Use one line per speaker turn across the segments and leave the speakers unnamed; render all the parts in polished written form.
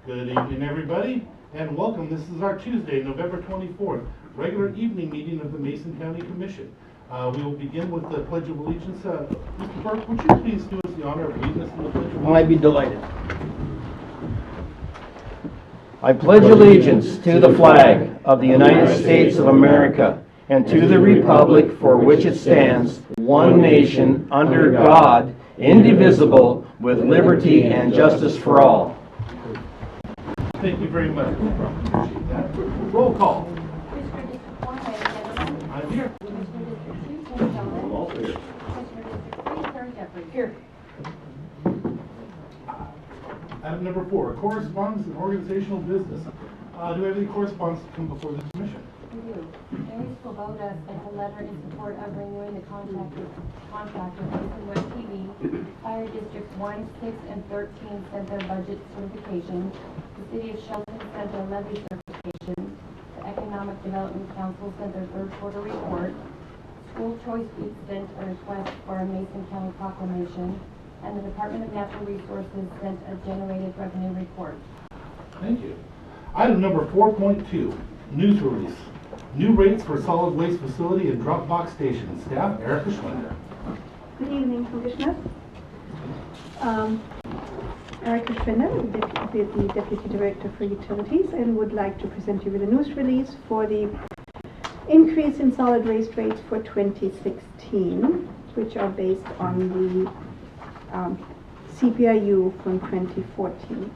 Good evening, everybody, and welcome. This is our Tuesday, November 24th, regular evening meeting of the Mason County Commission. We will begin with the Pledge of Allegiance. Mr. Burke, would you please do us the honor of leading us in the Pledge of Allegiance?
I'd be delighted. I pledge allegiance to the flag of the United States of America and to the republic for which it stands, one nation, under God, indivisible, with liberty and justice for all.
Thank you very much. Appreciate that. Roll call.
Commissioner District 1, Larry Gentleman.
I'm here.
Commissioner District 2, Tim Jones. Commissioner District 3, Terry Jeffries. Here.
Item number 4, correspondence and organizational business. Do we have any correspondence to come before the commission?
We do. Mary Swoboda sent a letter in support of renewing the contract with Mason Web TV. Fire District 1, 6, and 13 sent their budget certification. The City of Shelton sent their levy certification. The Economic Development Council sent their third quarter report. School Choice Week sent a request for a Mason County proclamation. And the Department of Natural Resources sent a generated revenue report.
Thank you. Item number 4.2, news release. New rates for solid waste facility and drop box station. Staff, Erica Schwender.
Good evening, Commissioners. Erica Schwender, the Deputy Director for Utilities, and would like to present you with a news release for the increase in solid waste rates for 2016, which are based on the CPIU from 2014.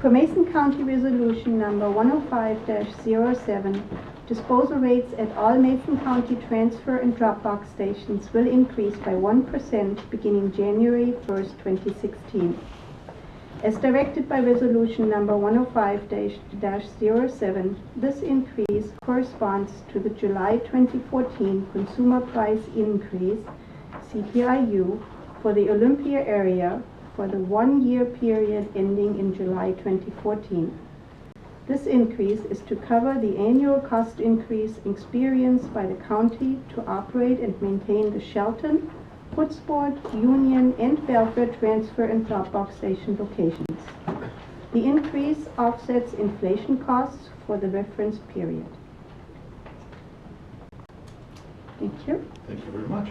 For Mason County Resolution number 105-07, disposal rates at all Mason County transfer and drop box stations will increase by 1% beginning January 1st, 2016. As directed by Resolution number 105-07, this increase corresponds to the July 2014 Consumer Price Increase, CPIU, for the Olympia area for the one-year period ending in July 2014. This increase is to cover the annual cost increase experienced by the county to operate and maintain the Shelton, Hoodsport, Union, and Belfair transfer and drop box station locations. The increase offsets inflation costs for the reference period. Thank you.
Thank you very much.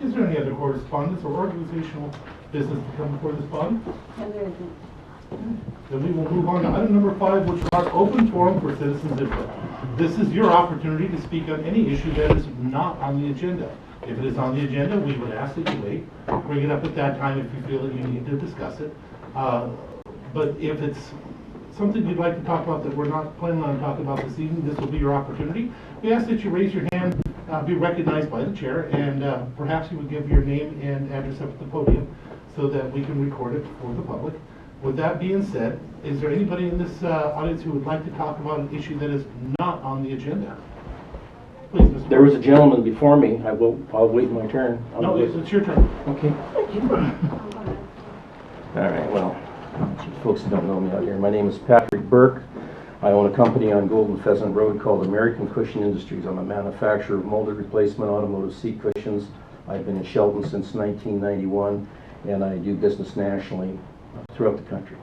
Is there any other correspondence or organizational business to come before this body?
And there isn't.
Then we will move on to item number 5, which is our open forum for citizens input. This is your opportunity to speak on any issue that is not on the agenda. If it is on the agenda, we would ask that you wait, bring it up at that time if you feel that you need to discuss it. But if it's something you'd like to talk about that we're not planning on talking about this evening, this will be your opportunity. We ask that you raise your hand, be recognized by the chair, and perhaps you would give your name and address up at the podium so that we can record it for the public. With that being said, is there anybody in this audience who would like to talk about an issue that is not on the agenda? Please, Mr.
There was a gentleman before me. I'll wait my turn.
No, it's your turn.
Okay. All right, well, folks who don't know me out here, my name is Patrick Burke. I own a company on Golden Pheasant Road called American Cushion Industries. I'm a manufacturer of molded replacement automotive seat cushions. I've been in Shelton since 1991, and I do business nationally throughout the country.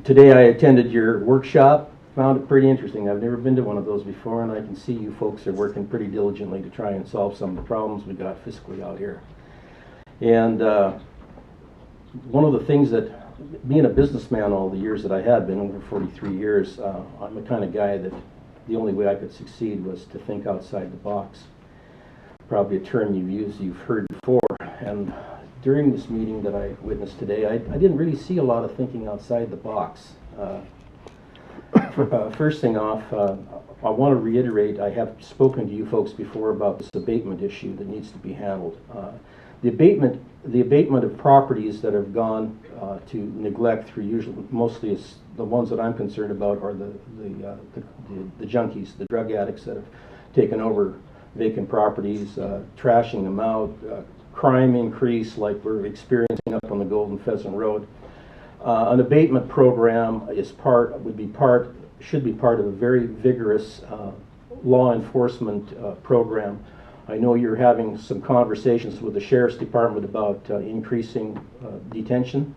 Today I attended your workshop, found it pretty interesting. I've never been to one of those before, and I can see you folks are working pretty diligently to try and solve some of the problems we got fiscally out here. And one of the things that, being a businessman all the years that I had been, over 43 years, I'm the kind of guy that the only way I could succeed was to think outside the box. Probably a term you've heard before. And during this meeting that I witnessed today, I didn't really see a lot of thinking outside the box. First thing off, I want to reiterate, I have spoken to you folks before about this abatement issue that needs to be handled. The abatement of properties that have gone to neglect through mostly is the ones that I'm concerned about are the junkies, the drug addicts that have taken over vacant properties, trashing them out, crime increase like we're experiencing up on the Golden Pheasant Road. An abatement program should be part of a very vigorous law enforcement program I know you're having some conversations with the Sheriff's Department about increasing detention,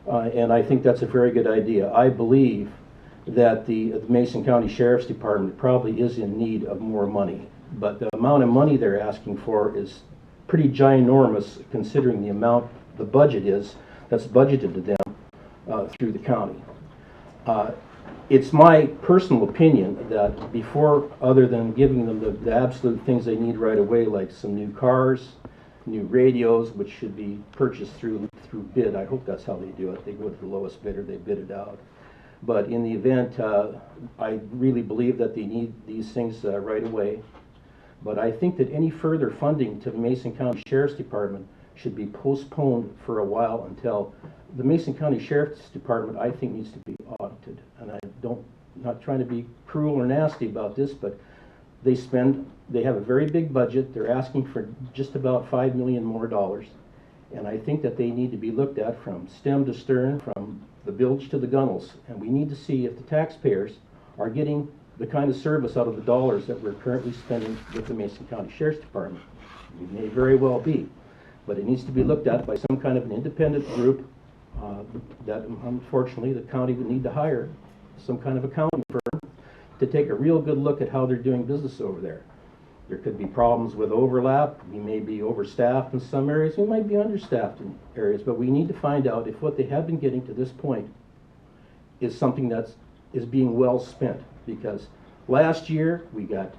and I think that's a very good idea. I believe that the Mason County Sheriff's Department probably is in need of more money, but the amount of money they're asking for is pretty ginormous considering the amount the budget is that's budgeted to them through the county. It's my personal opinion that before, other than giving them the absolute things they need right away, like some new cars, new radios, which should be purchased through bid. I hope that's how they do it. They go to the lowest bidder, they bid it out. But in the event, I really believe that they need these things right away. But I think that any further funding to the Mason County Sheriff's Department should be postponed for a while until the Mason County Sheriff's Department, I think, needs to be audited. And not trying to be cruel or nasty about this, but they have a very big budget. They're asking for just about $5 million more dollars. And I think that they need to be looked at from stem to stern, from the bilge to the gunnels. And we need to see if the taxpayers are getting the kind of service out of the dollars that we're currently spending with the Mason County Sheriff's Department. It may very well be, but it needs to be looked at by some kind of an independent group that unfortunately the county would need to hire some kind of accounting firm to take a real good look at how they're doing business over there. There could be problems with overlap. We may be overstaffed in some areas. We might be understaffed in areas, but we need to find out if what they have been getting to this point is something that is being well spent. Because last year they got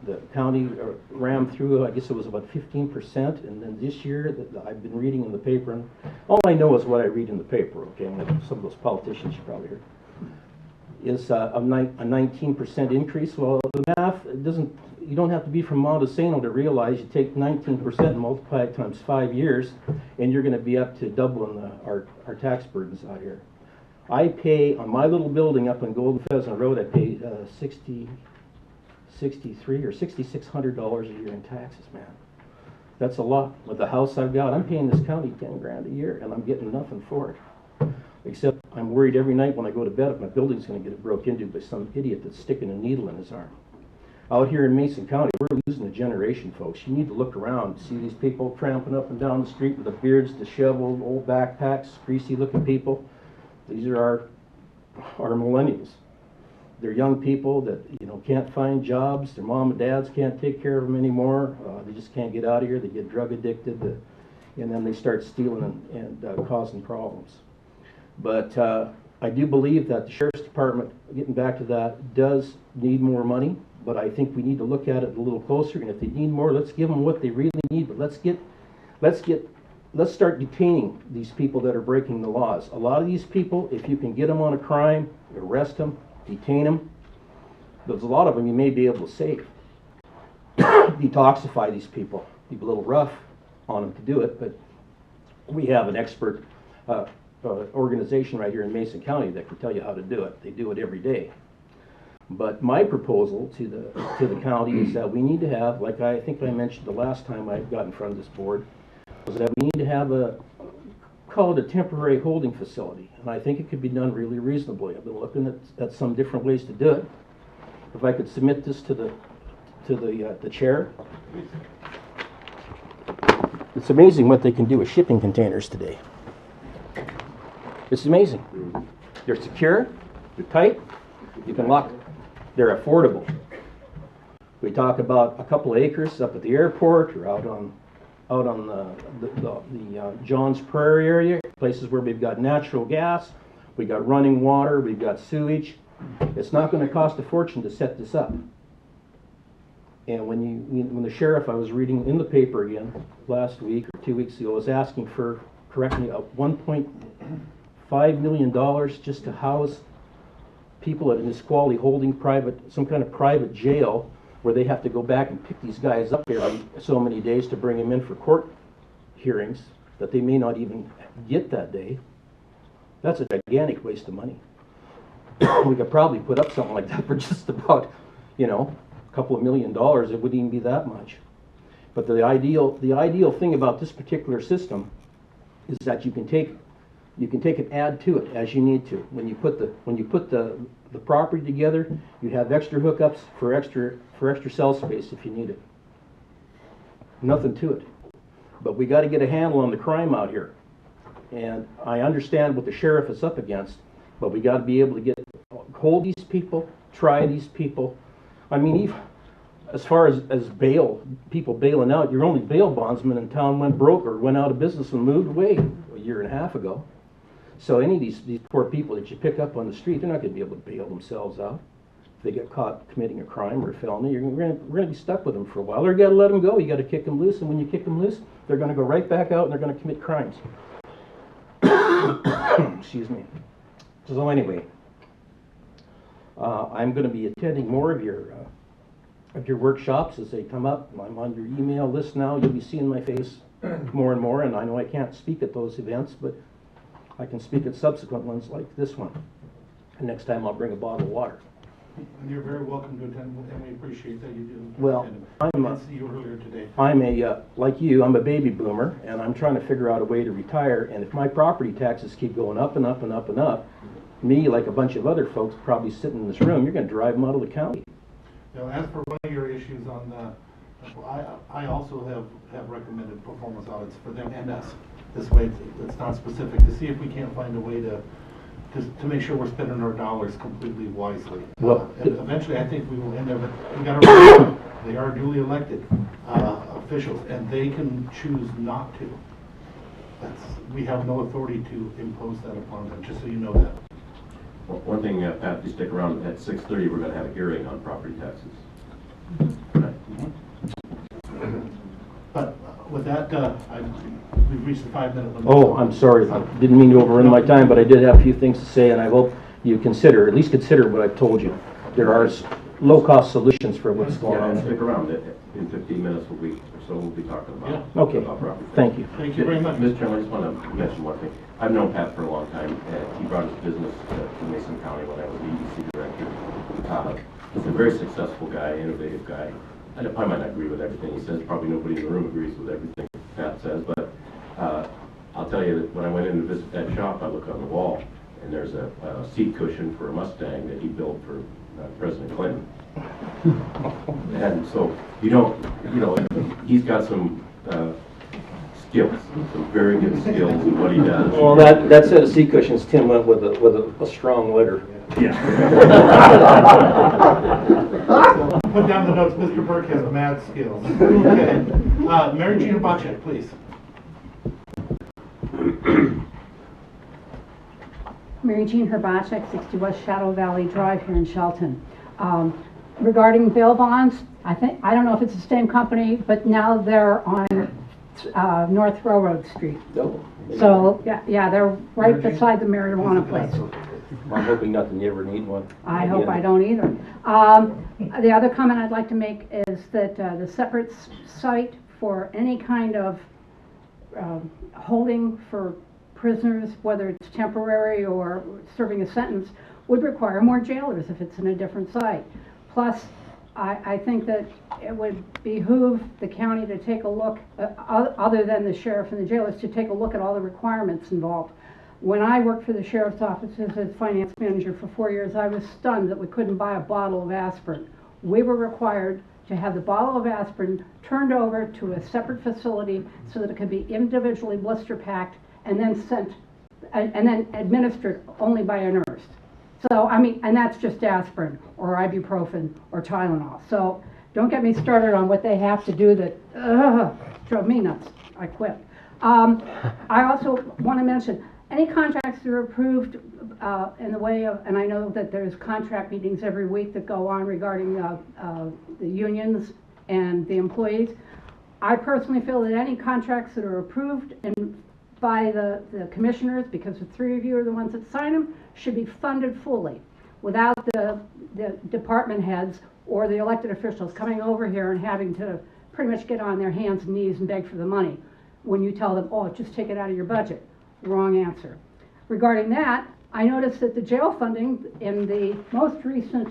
the county rammed through, I guess it was about 15%, and then this year I've been reading in the paper, and all I know is what I read in the paper, okay, and some of those politicians you probably heard, is a 19% increase. Well, the math, you don't have to be from Montesano to realize you take 19% and multiply it times 5 years, and you're going to be up to doubling our tax burdens out here. I pay, on my little building up on Golden Pheasant Road, I pay $63 or $6,600 a year in taxes, man. That's a lot. With the house I've got, I'm paying this county $10,000 a year, and I'm getting nothing for it. Except I'm worried every night when I go to bed if my building's going to get broke into by some idiot that's sticking a needle in his arm. Out here in Mason County, we're losing a generation, folks. You need to look around, see these people tramping up and down the street with the beards disheveled, old backpacks, greasy-looking people. These are our millennials. They're young people that can't find jobs. Their mom and dads can't take care of them anymore. They just can't get out of here. They get drug addicted, and then they start stealing and causing problems. But I do believe that the Sheriff's Department, getting back to that, does need more money. But I think we need to look at it a little closer. And if they need more, let's give them what they really need. But let's start detaining these people that are breaking the laws. A lot of these people, if you can get them on a crime, arrest them, detain them, there's a lot of them you may be able to save. Detoxify these people. Be a little rough on them to do it, but we have an expert organization right here in Mason County that can tell you how to do it. They do it every day. But my proposal to the county is that we need to have, like I think I mentioned the last time I got in front of this board, was that we need to have call it a temporary holding facility. And I think it could be done really reasonably. I've been looking at some different ways to do it. If I could submit this to the chair. It's amazing what they can do with shipping containers today. It's amazing. They're secure, they're tight, you can lock, they're affordable. We talk about a couple of acres up at the airport or out on the Johns Prairie area, places where we've got natural gas, we've got running water, we've got sewage. It's not going to cost a fortune to set this up. And when the sheriff, I was reading in the paper again last week or 2 weeks ago, was asking for, correct me, $1.5 million just to house people at Nisqually holding some kind of private jail where they have to go back and pick these guys up every so many days to bring them in for court hearings that they may not even get that day. That's a gigantic waste of money. We could probably put up something like that for just about, a couple of $1 million. It wouldn't even be that much. But the ideal thing about this particular system is that you can take and add to it as you need to. When you put the property together, you have extra hookups for extra cell space if you need it. Nothing to it. But we gotta get a handle on the crime out here. And I understand what the sheriff is up against, but we gotta be able to hold these people, try these people. I mean, even as far as bail, people bailing out, your only bail bondsman in town went broke or went out of business and moved away a year and a half ago. So any of these poor people that you pick up on the street, they're not gonna be able to bail themselves out. If they get caught committing a crime or a felony, we're gonna be stuck with them for a while. Or you gotta let them go, you gotta kick them loose, and when you kick them loose, they're gonna go right back out and they're gonna commit crimes. Excuse me. So anyway, I'm gonna be attending more of your workshops as they come up. I'm on your email list now. You'll be seeing my face more and more, and I know I can't speak at those events, but I can speak at subsequent ones like this one. And next time I'll bring a bottle of water.
And you're very welcome to attend, and we appreciate that you do.
Well,
I didn't see you earlier today.
I'm like you, I'm a baby boomer, and I'm trying to figure out a way to retire, and if my property taxes keep going up and up and up and up, me, like a bunch of other folks probably sitting in this room, you're gonna drive them out of the county.
Now, as for one of your issues on I also have recommended performance audits for them and us. This way, it's not specific, to see if we can't find a way to make sure we're spending our dollars completely wisely.
Well,
Eventually, I think we will end there, but we gotta remember, they are duly elected officials, and they can choose not to. We have no authority to impose that upon them, just so you know that.
Well, one thing, Pat, if you stick around, at 6:30, we're gonna have a hearing on property taxes.
But with that, we've reached the 5-minute limit.
Oh, I'm sorry, I didn't mean to overrun my time, but I did have a few things to say, and I hope you at least consider what I've told you. There are low-cost solutions for what's going
Yeah, and
on.
stick around. In 15 minutes, we'll be talking about
Okay,
about property taxes.
thank you.
Thank you very much.
Mr. Chairman, I just want to mention one thing. I've known Pat for a long time. He brought his business to Mason County when I was EDC director. He's a very successful guy, innovative guy. I might not agree with everything he says. Probably nobody in the room agrees with everything Pat says, but I'll tell you that when I went in to visit that shop, I looked on the wall, and there's a seat cushion for a Mustang that he built for President Clinton. And so, he's got some skills, some very good skills in what he does.
Well, that set of seat cushions, Tim went with a strong letter.
Yeah.
Put down the notes, Mr. Burke has mad skills. Okay. Mary Jean Bacek, please.
Mary Jean Herbacek, 60 West Shadow Valley Drive here in Shelton. Regarding bail bonds, I don't know if it's the same company, but now they're on North Railroad Street.
Oh,
So, yeah, they're right
Mary Jean?
beside the marijuana place.
I'm hoping nothing, you ever need one.
I hope I don't either. The other comment I'd like to make is that the separate site for any kind of holding for prisoners, whether it's temporary or serving a sentence, would require more jailers if it's in a different site. Plus, I think that it would behoove the county to take a look, other than the sheriff and the jailers, to take a look at all the requirements involved. When I worked for the sheriff's office as finance manager for 4 years, I was stunned that we couldn't buy a bottle of aspirin. We were required to have the bottle of aspirin turned over to a separate facility so that it could be individually blister packed and then sent, and then administered only by a nurse. So, I mean, and that's just aspirin or ibuprofen or Tylenol. So don't get me started on what they have to do that drove me nuts. I quit. I also want to mention, any contracts that are approved in the way of, and I know that there's contract meetings every week that go on regarding the unions and the employees. I personally feel that any contracts that are approved by the commissioners, because the three of you are the ones that sign them, should be funded fully without the department heads or the elected officials coming over here and having to pretty much get on their hands and knees and beg for the money when you tell them, oh, just take it out of your budget. Wrong answer. Regarding that, I noticed that the jail funding in the most recent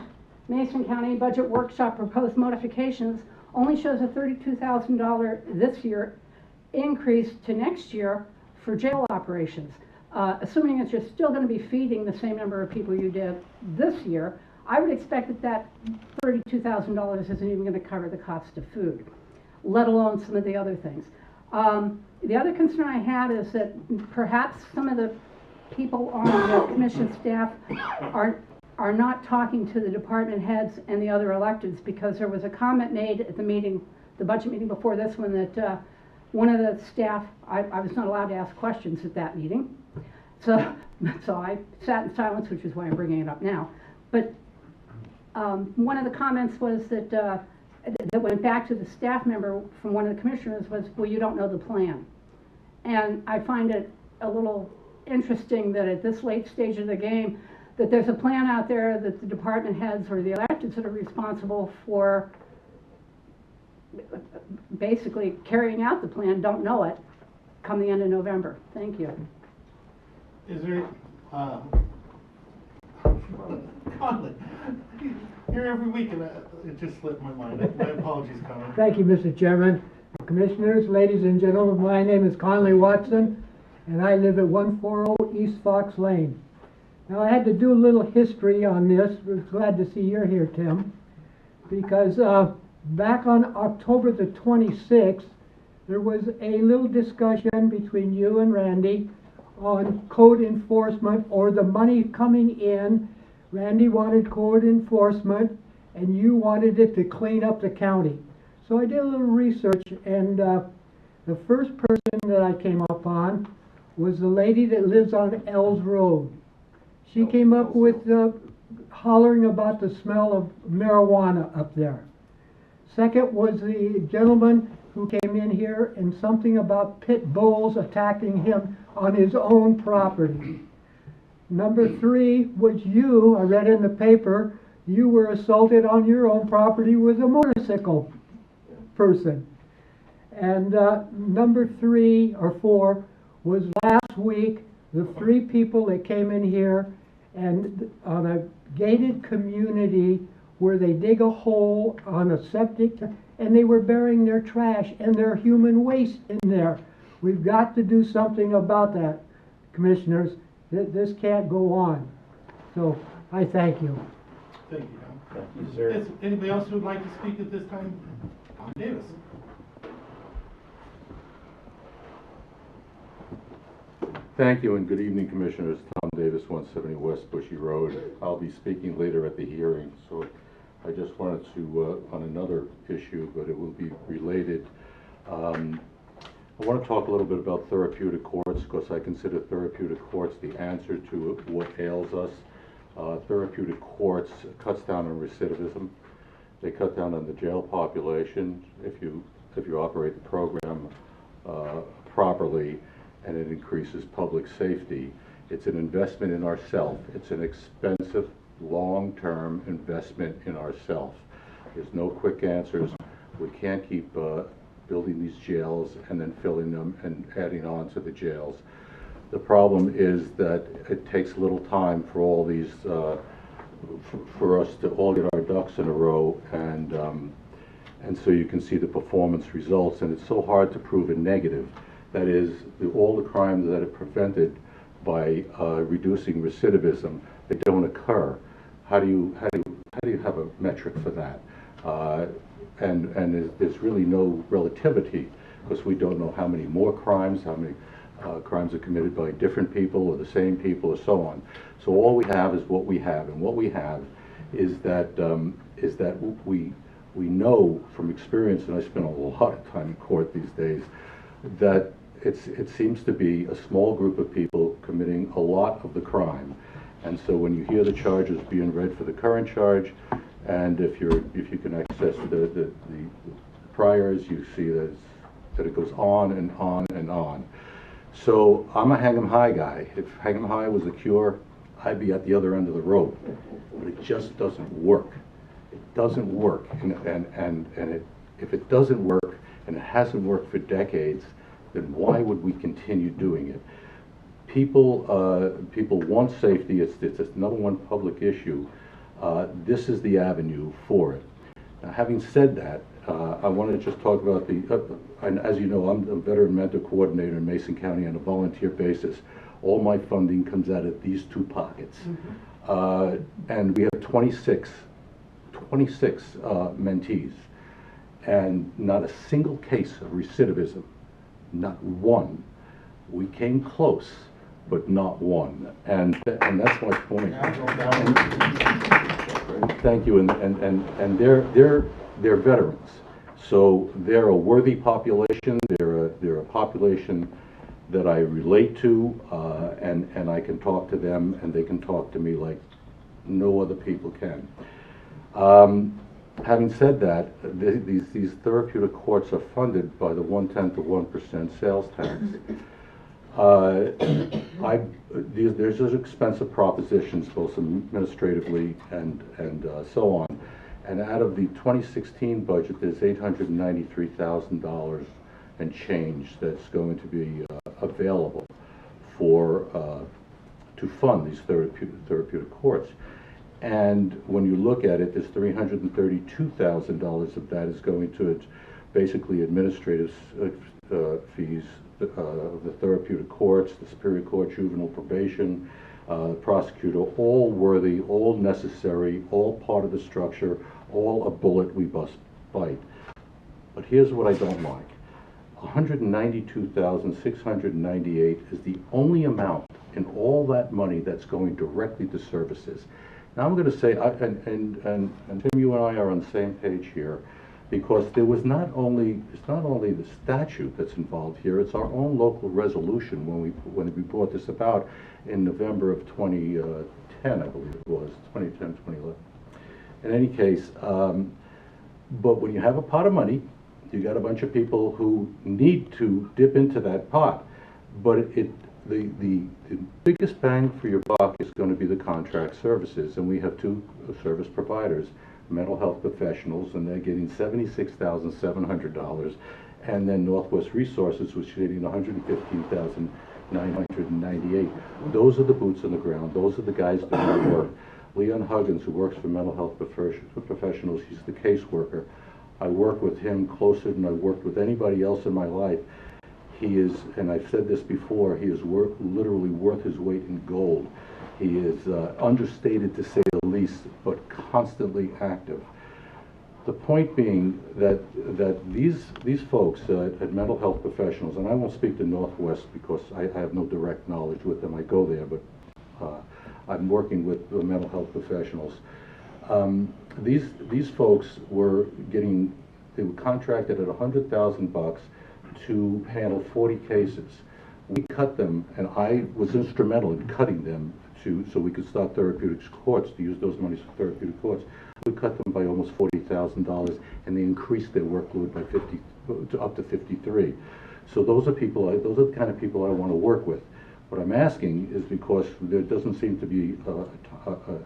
Mason County budget workshop proposed modifications only shows a $32,000 this year increase to next year for jail operations. Assuming that you're still going to be feeding the same number of people you did this year, I would expect that $32,000 isn't even going to cover the cost of food. let alone some of the other things. The other concern I had is that perhaps some of the people on the commission staff are not talking to the department heads and the other electeds, because there was a comment made at the meeting, the budget meeting before this one, that one of the staff, I was not allowed to ask questions at that meeting. So I sat in silence, which is why I'm bringing it up now. But one of the comments was that that went back to the staff member from one of the commissioners was, well, you don't know the plan. And I find it a little interesting that at this late stage of the game, that there's a plan out there that the department heads or the electeds that are responsible for basically carrying out the plan don't know it come the end of November. Thank you.
Is there, Conley, you're every week and it just slipped my mind. My apologies, Conley.
Thank you, Mr. Chairman. Commissioners, ladies and gentlemen, my name is Conley Watson, and I live at 140 East Fox Lane. Now, I had to do a little history on this. I was glad to see you're here, Tim, because back on October the 26th, there was a little discussion between you and Randy on code enforcement, or the money coming in. Randy wanted code enforcement, and you wanted it to clean up the county. So I did a little research, and the first person that I came up on was the lady that lives on Ells Road. She came up with hollering about the smell of marijuana up there. Second was the gentleman who came in here and something about pit bulls attacking him on his own property. Number 3 was you. I read in the paper, you were assaulted on your own property with a motorcycle person. And number 3 or 4 was last week, the 3 people that came in here and on a gated community where they dig a hole on a septic, and they were burying their trash and their human waste in there. We've got to do something about that, commissioners. This can't go on. So I thank you.
Thank you, Tom.
Thank you, sir.
Is anybody else who would like to speak at this time? Tom Davis.
Thank you and good evening, Commissioners. Tom Davis, 170 West Bushy Road. I'll be speaking later at the hearing, so I just wanted to, on another issue, but it will be related. I want to talk a little bit about therapeutic courts, because I consider therapeutic courts the answer to what ails us. Therapeutic courts cuts down on recidivism. They cut down on the jail population if you operate the program properly, and it increases public safety. It's an investment in ourself. It's an expensive, long-term investment in ourself. There's no quick answers. We can't keep building these jails and then filling them and adding on to the jails. The problem is that it takes little time for all these, for us to all get our ducks in a row, and so you can see the performance results, and it's so hard to prove a negative. That is, all the crimes that are prevented by reducing recidivism, they don't occur. How do you have a metric for that? And there's really no relativity, because we don't know how many more crimes, how many crimes are committed by different people or the same people, or so on. So all we have is what we have, and what we have is that we know from experience, and I spend a lot of time in court these days, that it seems to be a small group of people committing a lot of the crime. And so when you hear the charges being read for the current charge, and if you can access the priors, you see that it goes on and on and on. So I'm a hang 'em high guy. If hang 'em high was a cure, I'd be at the other end of the rope. But it just doesn't work. It doesn't work, if it doesn't work, and it hasn't worked for decades, then why would we continue doing it? People want safety. It's another one public issue. This is the avenue for it. Now, having said that, I want to just talk about and as you know, I'm a veteran mentor coordinator in Mason County on a volunteer basis. All my funding comes out of these 2 pockets. And we have 26 mentees. and not a single case of recidivism, not one. We came close, but not one, and that's my point. Thank you, and they're veterans, so they're a worthy population. They're a population that I relate to, and I can talk to them, and they can talk to me like no other people can. Having said that, these therapeutic courts are funded by the 1/10 of 1% sales tax. There's those expensive propositions, both administratively and so on. And out of the 2016 budget, there's $893,000 and change that's going to be available to fund these therapeutic courts. And when you look at it, there's $332,000 of that is going to basically administrative fees of the therapeutic courts, the Superior Court, juvenile probation, the prosecutor, all worthy, all necessary, all part of the structure, all a bullet we must bite. But here's what I don't like. $192,698 is the only amount in all that money that's going directly to services. Now I'm going to say, and Tim, you and I are on the same page here, because there was it's not only the statute that's involved here, it's our own local resolution when we brought this about in November of 2010, I believe it was, 2010, 2011. In any case, but when you have a pot of money, you got a bunch of people who need to dip into that pot, but the biggest bang for your buck is going to be the contract services, and we have two service providers, mental health professionals, and they're getting $76,700, and then Northwest Resources, which is getting $115,998. Those are the boots on the ground. Those are the guys doing the work. Leon Huggins, who works for mental health professionals, he's the caseworker. I work with him closer than I worked with anybody else in my life. He is, and I've said this before, he is literally worth his weight in gold. He is understated to say the least, but constantly active. The point being that these folks at mental health professionals, and I won't speak to Northwest because I have no direct knowledge with them. I go there, but I'm working with the mental health professionals. These folks they were contracted at $100,000 to handle 40 cases. We cut them, and I was instrumental in cutting them so we could start therapeutic courts, to use those monies for therapeutic courts. We cut them by almost $40,000, and they increased their workload by up to 53. So those are the kind of people I want to work with. What I'm asking is, because there doesn't seem to be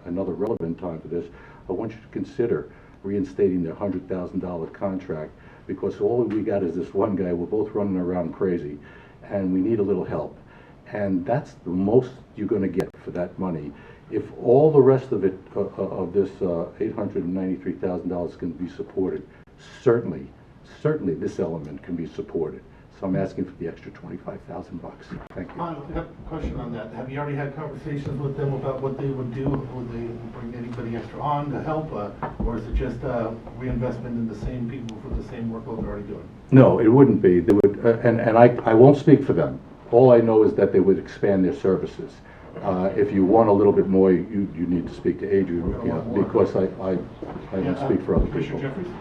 another relevant time for this, I want you to consider reinstating their $100,000 contract, because all we got is this one guy. We're both running around crazy, and we need a little help. And that's the most you're going to get for that money. If all the rest of it, of this $893,000 can be supported, certainly this element can be supported. So I'm asking for the extra $25,000. Thank you.
I have a question on that. Have you already had conversations with them about what they would do? Would they bring anybody extra on to help, or is it just reinvestment in the same people for the same workload they're already doing?
No, it wouldn't be. They would, and I won't speak for them. All I know is that they would expand their services. If you want a little bit more, you need to speak to Adrian, because I don't speak for other people.
Commissioner Jeffries?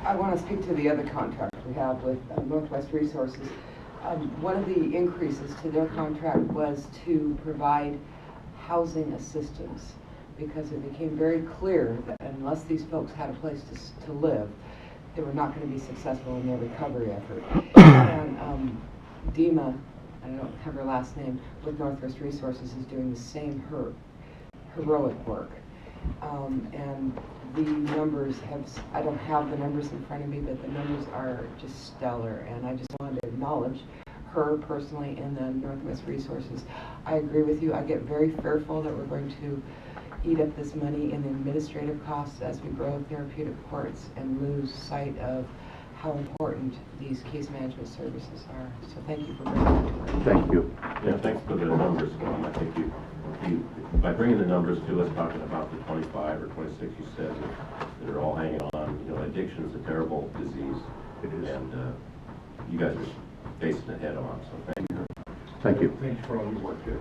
I want to speak to the other contract we have with Northwest Resources. One of the increases to their contract was to provide housing assistance, because it became very clear that unless these folks had a place to live, they were not going to be successful in their recovery effort. And Dima, I don't have her last name, with Northwest Resources is doing the same heroic work. And the numbers I don't have the numbers in front of me, but the numbers are just stellar, and I just wanted to acknowledge her personally and then Northwest Resources. I agree with you. I get very fearful that we're going to eat up this money in administrative costs as we grow therapeutic courts and lose sight of how important these case management services are. So thank you for bringing that to us.
Thank you.
Yeah, thanks for the numbers. I think by bringing the numbers to us, talking about the 25 or 26 you said that are all hanging on, You know, addiction's a terrible disease.
It is.
And you guys are facing it head on, so thank you.
Thank you.
Thank you for all your work here.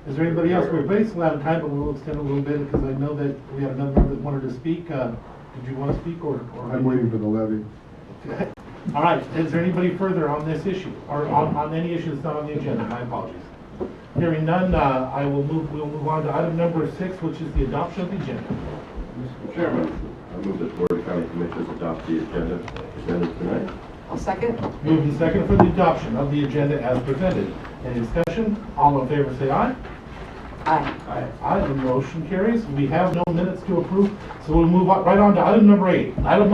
Is there anybody else? We're basically out of time, but we'll extend a little bit because I know that we have another member that wanted to speak. Did you want to speak or?
I'm waiting for the levy.
All right, is there anybody further on this issue or on any issue that's not on the agenda? My apologies. Hearing none, we'll move on to item number 6, which is the adoption of the agenda.
Mr. Chairman, I move that the Board of County Commissioners adopt the agenda presented tonight.
I'll second.
Moved and second for the adoption of the agenda as presented. Any discussion? All in favor say aye.
Aye.
Aye.
Aye, the motion carries. We have no minutes to approve, so we'll move right on to item number 8. Item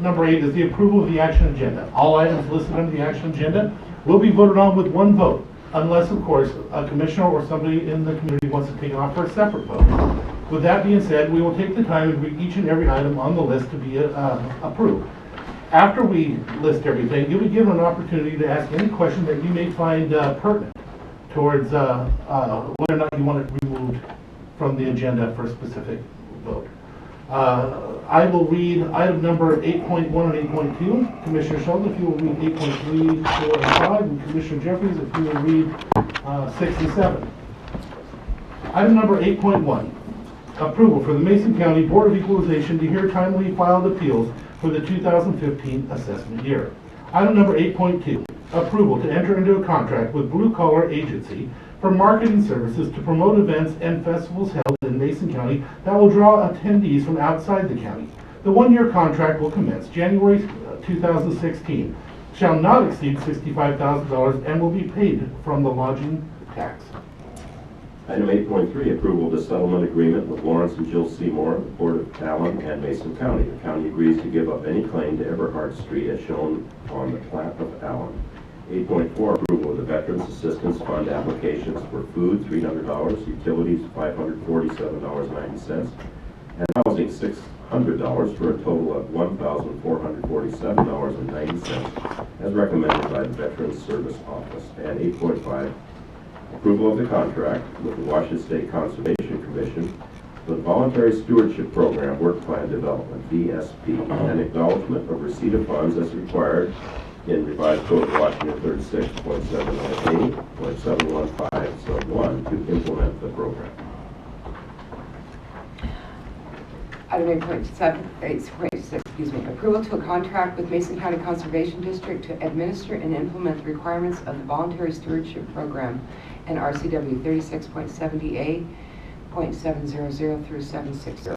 number 8 is the approval of the action agenda. All items listed under the action agenda will be voted on with one vote, unless, of course, a commissioner or somebody in the community wants to take it off for a separate vote. With that being said, we will take the time and read each and every item on the list to be approved. After we list everything, you'll be given an opportunity to ask any question that you may find pertinent towards whether or not you want it removed from the agenda for a specific vote. I will read item number 8.1 and 8.2. Commissioner Sheldon, if you will read 8.3, 4, and 5, and Commissioner Jeffries, if you will read 6 and 7. Item number 8.1, approval for the Mason County Board of Equalization to hear timely filed appeals for the 2015 assessment year. Item number 8.2, approval to enter into a contract with Blue Collar Agency for marketing services to promote events and festivals held in Mason County that will draw attendees from outside the county. The one-year contract will commence January 2016, shall not exceed $65,000, and will be paid from the lodging tax.
Item 8.3, approval of the settlement agreement with Lawrence and Jill Seymour, the Port of Allen, and Mason County. The county agrees to give up any claim to Everhart Street as shown on the plat of Allen. 8.4, approval of the Veterans Assistance Fund applications for food, $300, utilities, $547.90, and housing, $600 for a total of $1,447.90, as recommended by the Veterans Service Office. And 8.5, approval of the contract with the Washington State Conservation Commission for the Voluntary Stewardship Program Work Plan Development, VSP, and acknowledgement of receipt of funds as required in revised code of Washington 36.718.715 sub 1 to implement the program.
Item 8.6, approval to a contract with Mason County Conservation District to administer and implement the requirements of the Voluntary Stewardship Program and RCW 36.70A.700 through 760.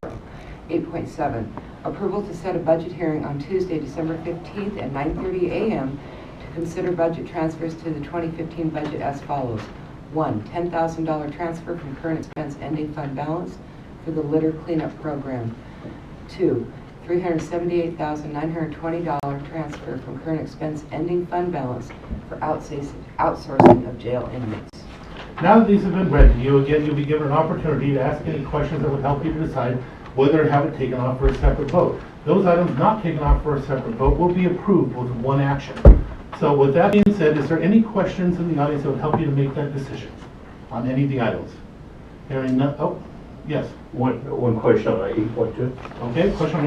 8.7, approval to set a budget hearing on Tuesday, December 15th at 9:30 a.m. to consider budget transfers to the 2015 budget as follows. 1, $10,000 transfer from current expense ending fund balance for the litter cleanup program. 2, $378,920 transfer from current expense ending fund balance for outsourcing of jail inmates.
Now that these have been read to you, again, you'll be given an opportunity to ask any questions that would help you to decide whether to have it taken off for a separate vote. Those items not taken off for a separate vote will be approved with one action. So with that being said, is there any questions in the audience that would help you to make that decision on any of the items? Hearing none, oh, yes.
One question on 8.2.
Okay, question on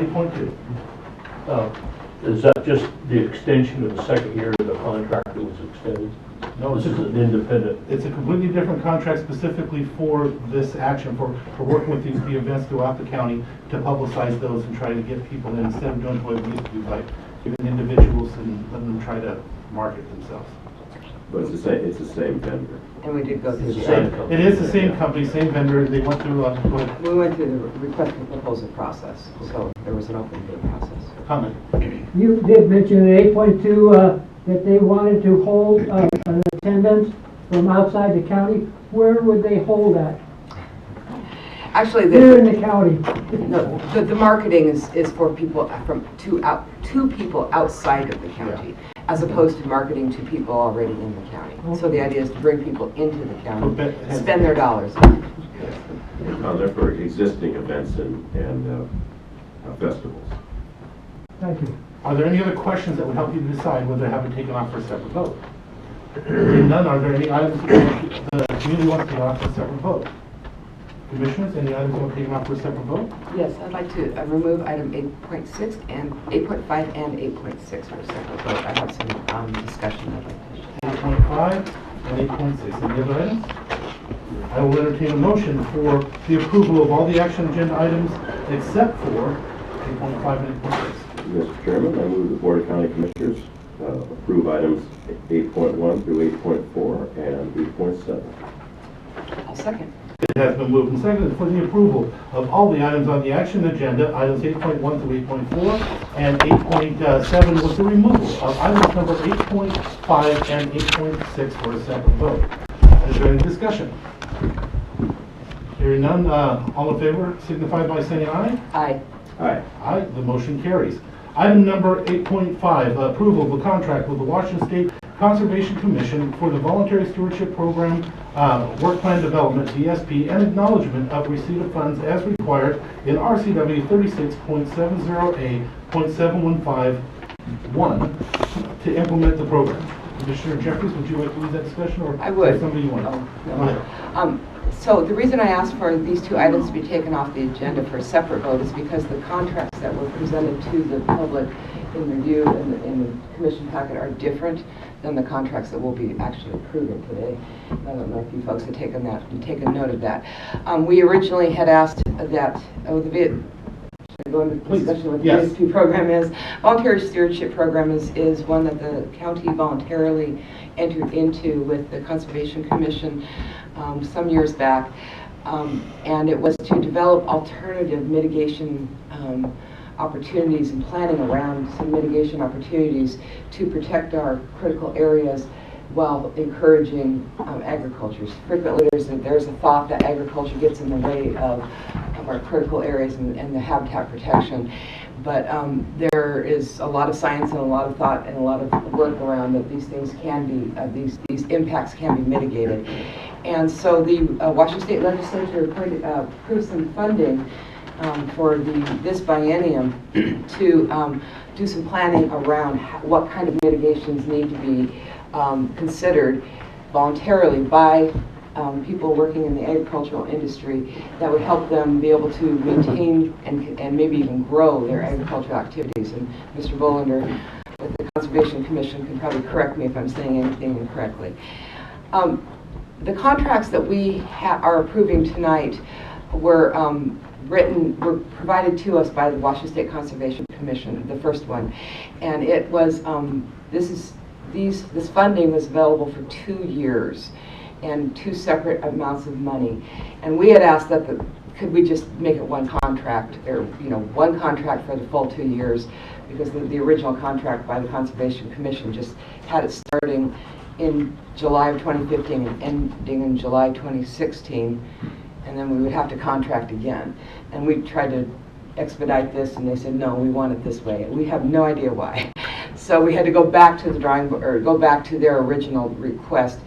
8.2.
Is that just the extension of the second year of the contract that was extended?
No,
This is an independent.
it's a completely different contract specifically for this action, for working with the events throughout the county to publicize those and try to get people in, instead of doing what we used to do, like giving individuals and letting them try to market themselves.
But it's the same vendor.
And we did go through
It's the
the
same company.
It is the same company, same vendor, they went through,
We went through the request for proposal process, so there was an open bid process.
comment.
You did mention in 8.2 that they wanted to hold an attendance from outside the county. Where would they hold that?
Actually,
Here in the county.
no, the marketing is for people to people outside of the county, as opposed to marketing to people already in the county. So the idea is to bring people into the county, spend their dollars.
They're for existing events and festivals.
Thank you.
Are there any other questions that would help you to decide whether to have it taken off for a separate vote? Hearing none, are there any items that the community wants to take off for a separate vote? Commissioners, any items you want taken off for a separate vote?
Yes, I'd like to remove item 8.6 and 8.5 and 8.6 for a separate vote. I have some discussion I'd like to have.
8.5 and 8.6. Any other items? I will entertain a motion for the approval of all the action agenda items except for 8.5 and 8.6.
Mr. Chairman, I move the Board of County Commissioners approve items 8.1 through 8.4 and 8.7.
I'll second.
It has been moved and seconded for the approval of all the items on the action agenda, items 8.1 through 8.4, and 8.7 with the removal of items number 8.5 and 8.6 for a separate vote. Is there any discussion? Hearing none, all in favor signify by saying aye.
Aye.
Aye.
Aye, the motion carries. Item number 8.5, approval of a contract with the Washington State Conservation Commission for the Voluntary Stewardship Program, Work Plan Development, VSP, and acknowledgement of receipt of funds as required in RCW 36.70A.7151 to implement the program. Commissioner Jeffries, would you like to lead that discussion, or
I would.
is there somebody you want?
Oh,
Go
no.
ahead.
So the reason I asked for these two items to be taken off the agenda for a separate vote is because the contracts that were presented to the public in review in the commission packet are different than the contracts that we'll be actually approving today. I don't know if you folks have taken note of that. We originally had asked that, should I go into
Please.
discussion what the
Yes.
VSP program is? Voluntary Stewardship Program is one that the county voluntarily entered into with the Conservation Commission some years back. And it was to develop alternative mitigation opportunities and planning around some mitigation opportunities to protect our critical areas while encouraging agriculture. Frequently there's a thought that agriculture gets in the way of our critical areas and the habitat protection. But there is a lot of science and a lot of thought and a lot of work around that these things can be, these impacts can be mitigated. And so the Washington State Legislature approved some funding for this biennium to do some planning around what kind of mitigations need to be considered voluntarily by people working in the agricultural industry that would help them be able to maintain and maybe even grow their agricultural activities. And Mr. Bolander with the Conservation Commission can probably correct me if I'm saying anything incorrectly. The contracts that we are approving tonight were provided to us by the Washington State Conservation Commission, the first one, and it was this funding was available for 2 years and 2 separate amounts of money, and we had asked that could we just make it one contract, or one contract for the full 2 years, because the original contract by the Conservation Commission just had it starting in July of 2015 and ending in July 2016, and then we would have to contract again. And we tried to expedite this, and they said, no, we want it this way. We have no idea why. So we had to go back to the drawing board, or go back to their original request.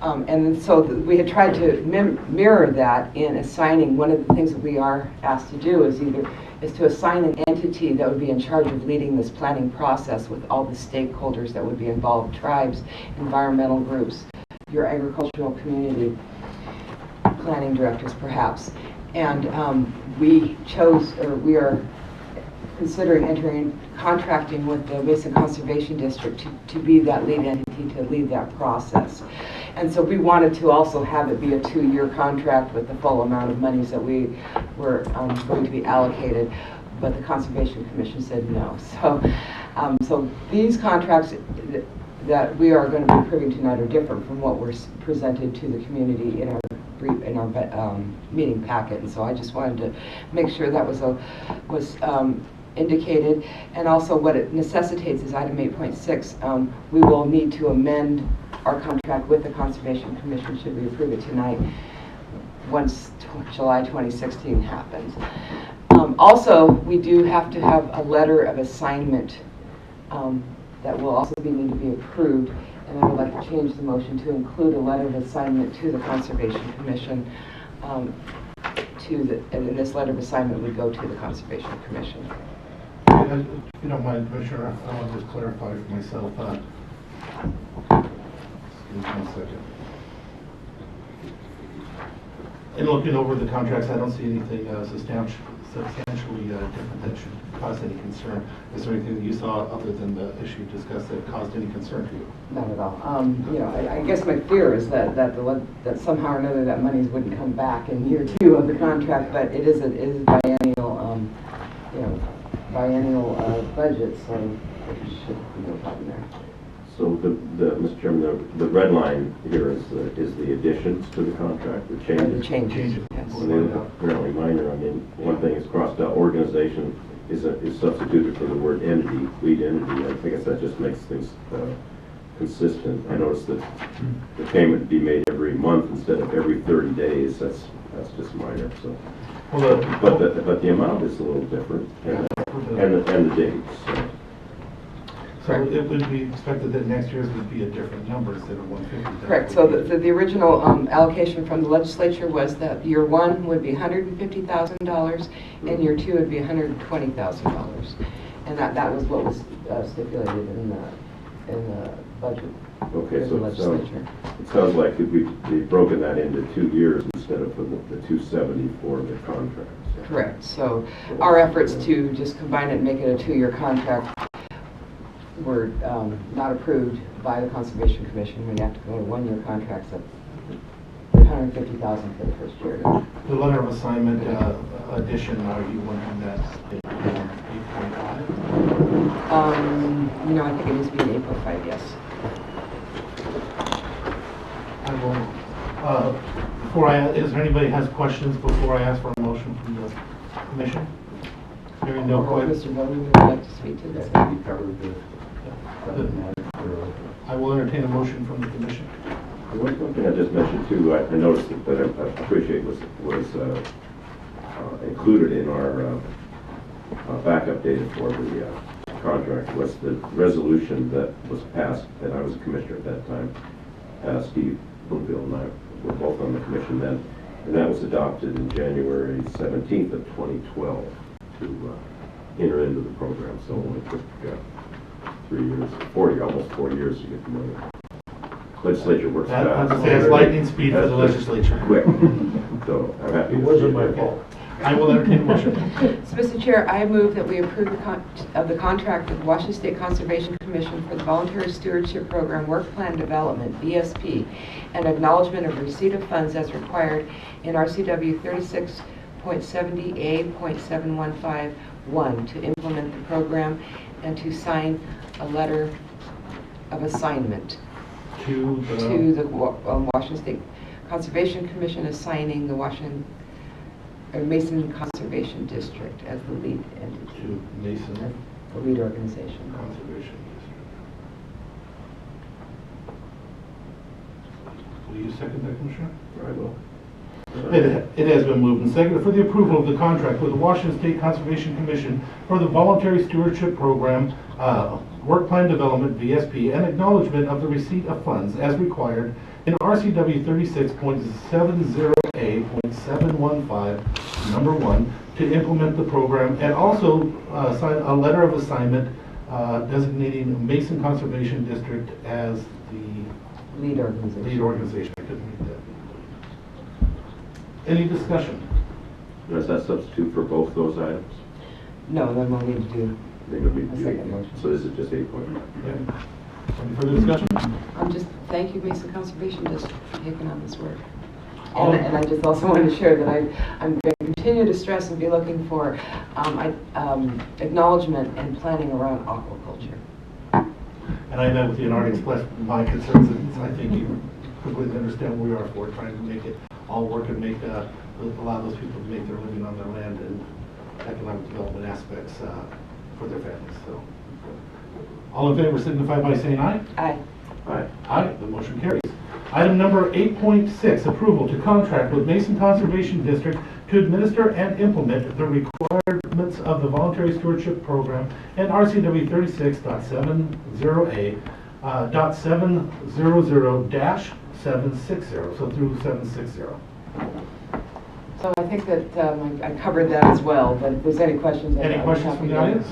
And so we had tried to mirror that in assigning. One of the things that we are asked to do is to assign an entity that would be in charge of leading this planning process with all the stakeholders that would be involved, tribes, environmental groups, your agricultural community, planning directors perhaps. And we are considering contracting with the Mesa Conservation District to be that lead entity, to lead that process. And so we wanted to also have it be a 2-year contract with the full amount of monies that we were going to be allocated, but the Conservation Commission said no. So these contracts that we are going to be approving tonight are different from what were presented to the community in our meeting packet, and so I just wanted to make sure that was indicated. And also what it necessitates is item 8.6. We will need to amend our contract with the Conservation Commission should we approve it tonight once July 2016 happens. Also, we do have to have a letter of assignment that will also need to be approved, and I would like to change the motion to include a letter of assignment to the Conservation Commission. And this letter of assignment would go to the Conservation Commission.
If you don't mind, Commissioner, I want to just clarify for myself. Excuse me 1 second. In looking over the contracts, I don't see anything substantially different that should cause any concern. Is there anything that you saw other than the issue discussed that caused any concern to you?
Not at all. You know, I guess my fear is that somehow or another that monies wouldn't come back in year 2 of the contract, but it is biennial, you know, biennial budget, so there should be no problem there.
So Mr. Chairman, the red line here is the additions to the contract, the
The
changes.
changes, yes.
And they look apparently minor. I mean, one thing is crossed out, organization is substituted for the word entity, lead entity. I guess that just makes things consistent. I noticed that the payment be made every month instead of every 30 days. That's just minor, so.
Well,
But the amount is a little different, and the dates.
so it would be expected that next year's would be a different number instead of 150.
Correct. So the original allocation from the legislature was that year 1 would be $150,000 and year 2 would be $120,000. And that was what was stipulated in the budget
Okay,
of the
so
legislature.
it sounds like we've broken that into 2 years instead of the 270 for the contract. so.
Correct. So our efforts to just combine it and make it a 2-year contract were not approved by the Conservation Commission. We have to go to 1-year contracts at $150,000 for the first year.
The letter of assignment addition, are you wanting that in 8.5?
No, I think it needs to be in 8.5, yes.
I will, is there anybody has questions before I ask for a motion from the commission? Hearing no questions,
Mr. Bowman, would you like to speak to this?
I will entertain a motion from the commission.
One thing I just mentioned too, I noticed that I appreciate was included in our backup data for the contract was the resolution that was passed, and I was a commissioner at that time. Steve Bloomfield and I were both on the commission then, and that was adopted in January 17th of 2012 to enter into the program. So it only took 3 years, almost 4 years to get the money. Legislature works fast.
That's lightning speed for the legislature.
Quick. So I'm happy.
It wasn't my fault.
I will entertain a motion.
So, Mr. Chair, I move that we approve the contract with Washington State Conservation Commission for the Voluntary Stewardship Program Work Plan Development, VSP, and acknowledgement of receipt of funds as required in RCW 36.70A.7151 to implement the program and to sign a letter of assignment
To
to the Washington State Conservation Commission assigning the Mason Conservation District as the lead entity,
to Mason
the lead organization.
Conservation District. Will you second that, Commissioner?
I will.
It has been moved and seconded for the approval of the contract with the Washington State Conservation Commission for the Voluntary Stewardship Program, Work Plan Development, VSP, and acknowledgement of the receipt of funds as required in RCW 36.70A.715, number 1, to implement the program, and also sign a letter of assignment designating Mason Conservation District as the
Lead organization.
lead organization. I couldn't read that. Any discussion?
Does that substitute for both those items?
No, then we'll need to do,
They would be
A second motion.
So this is just 8 point.
Any further discussion?
thank you, Mason Conservation District, for taking on this work.
All-
And I just also want to share that I'm going to continue to stress and be looking for acknowledgement and planning around aquaculture.
And I met with you and already expressed my concerns, and I think you completely understand what we are for, trying to make it all work and make, allow those people to make their living on their land and economic development aspects for their families, so. All in favor signify by saying aye.
Aye.
Aye.
Aye, the motion carries. Item number 8.6, approval to contract with Mason Conservation District to administer and implement the requirements of the Voluntary Stewardship Program and RCW 36.70A, .700-760, so through 760.
So I think that I covered that as well, but if there's any questions.
Any questions from the audience?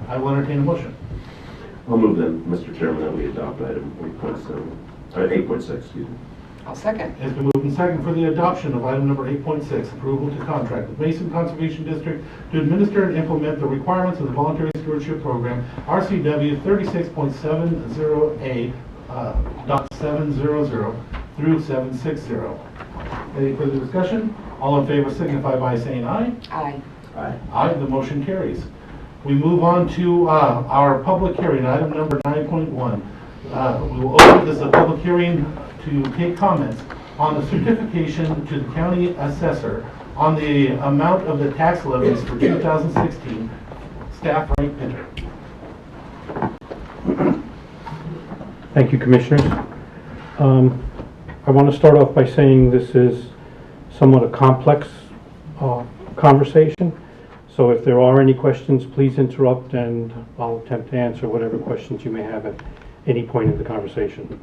I will entertain a motion.
I'll move then, Mr. Chairman, that we adopt item 8.6, excuse me.
I'll second.
It's been moved and second for the adoption of item number 8.6, approval to contract with Mason Conservation District to administer and implement the requirements of the Voluntary Stewardship Program, RCW 36.70A, .700 through 760. Any further discussion? All in favor signify by saying aye.
Aye.
Aye, the motion carries. We move on to our public hearing, item number 9.1. We will open this as a public hearing to take comments on the certification to the county assessor on the amount of the tax levies for 2016. Staff Frank Pinter.
Thank you, Commissioners. I want to start off by saying this is somewhat a complex conversation. So if there are any questions, please interrupt and I'll attempt to answer whatever questions you may have at any point in the conversation.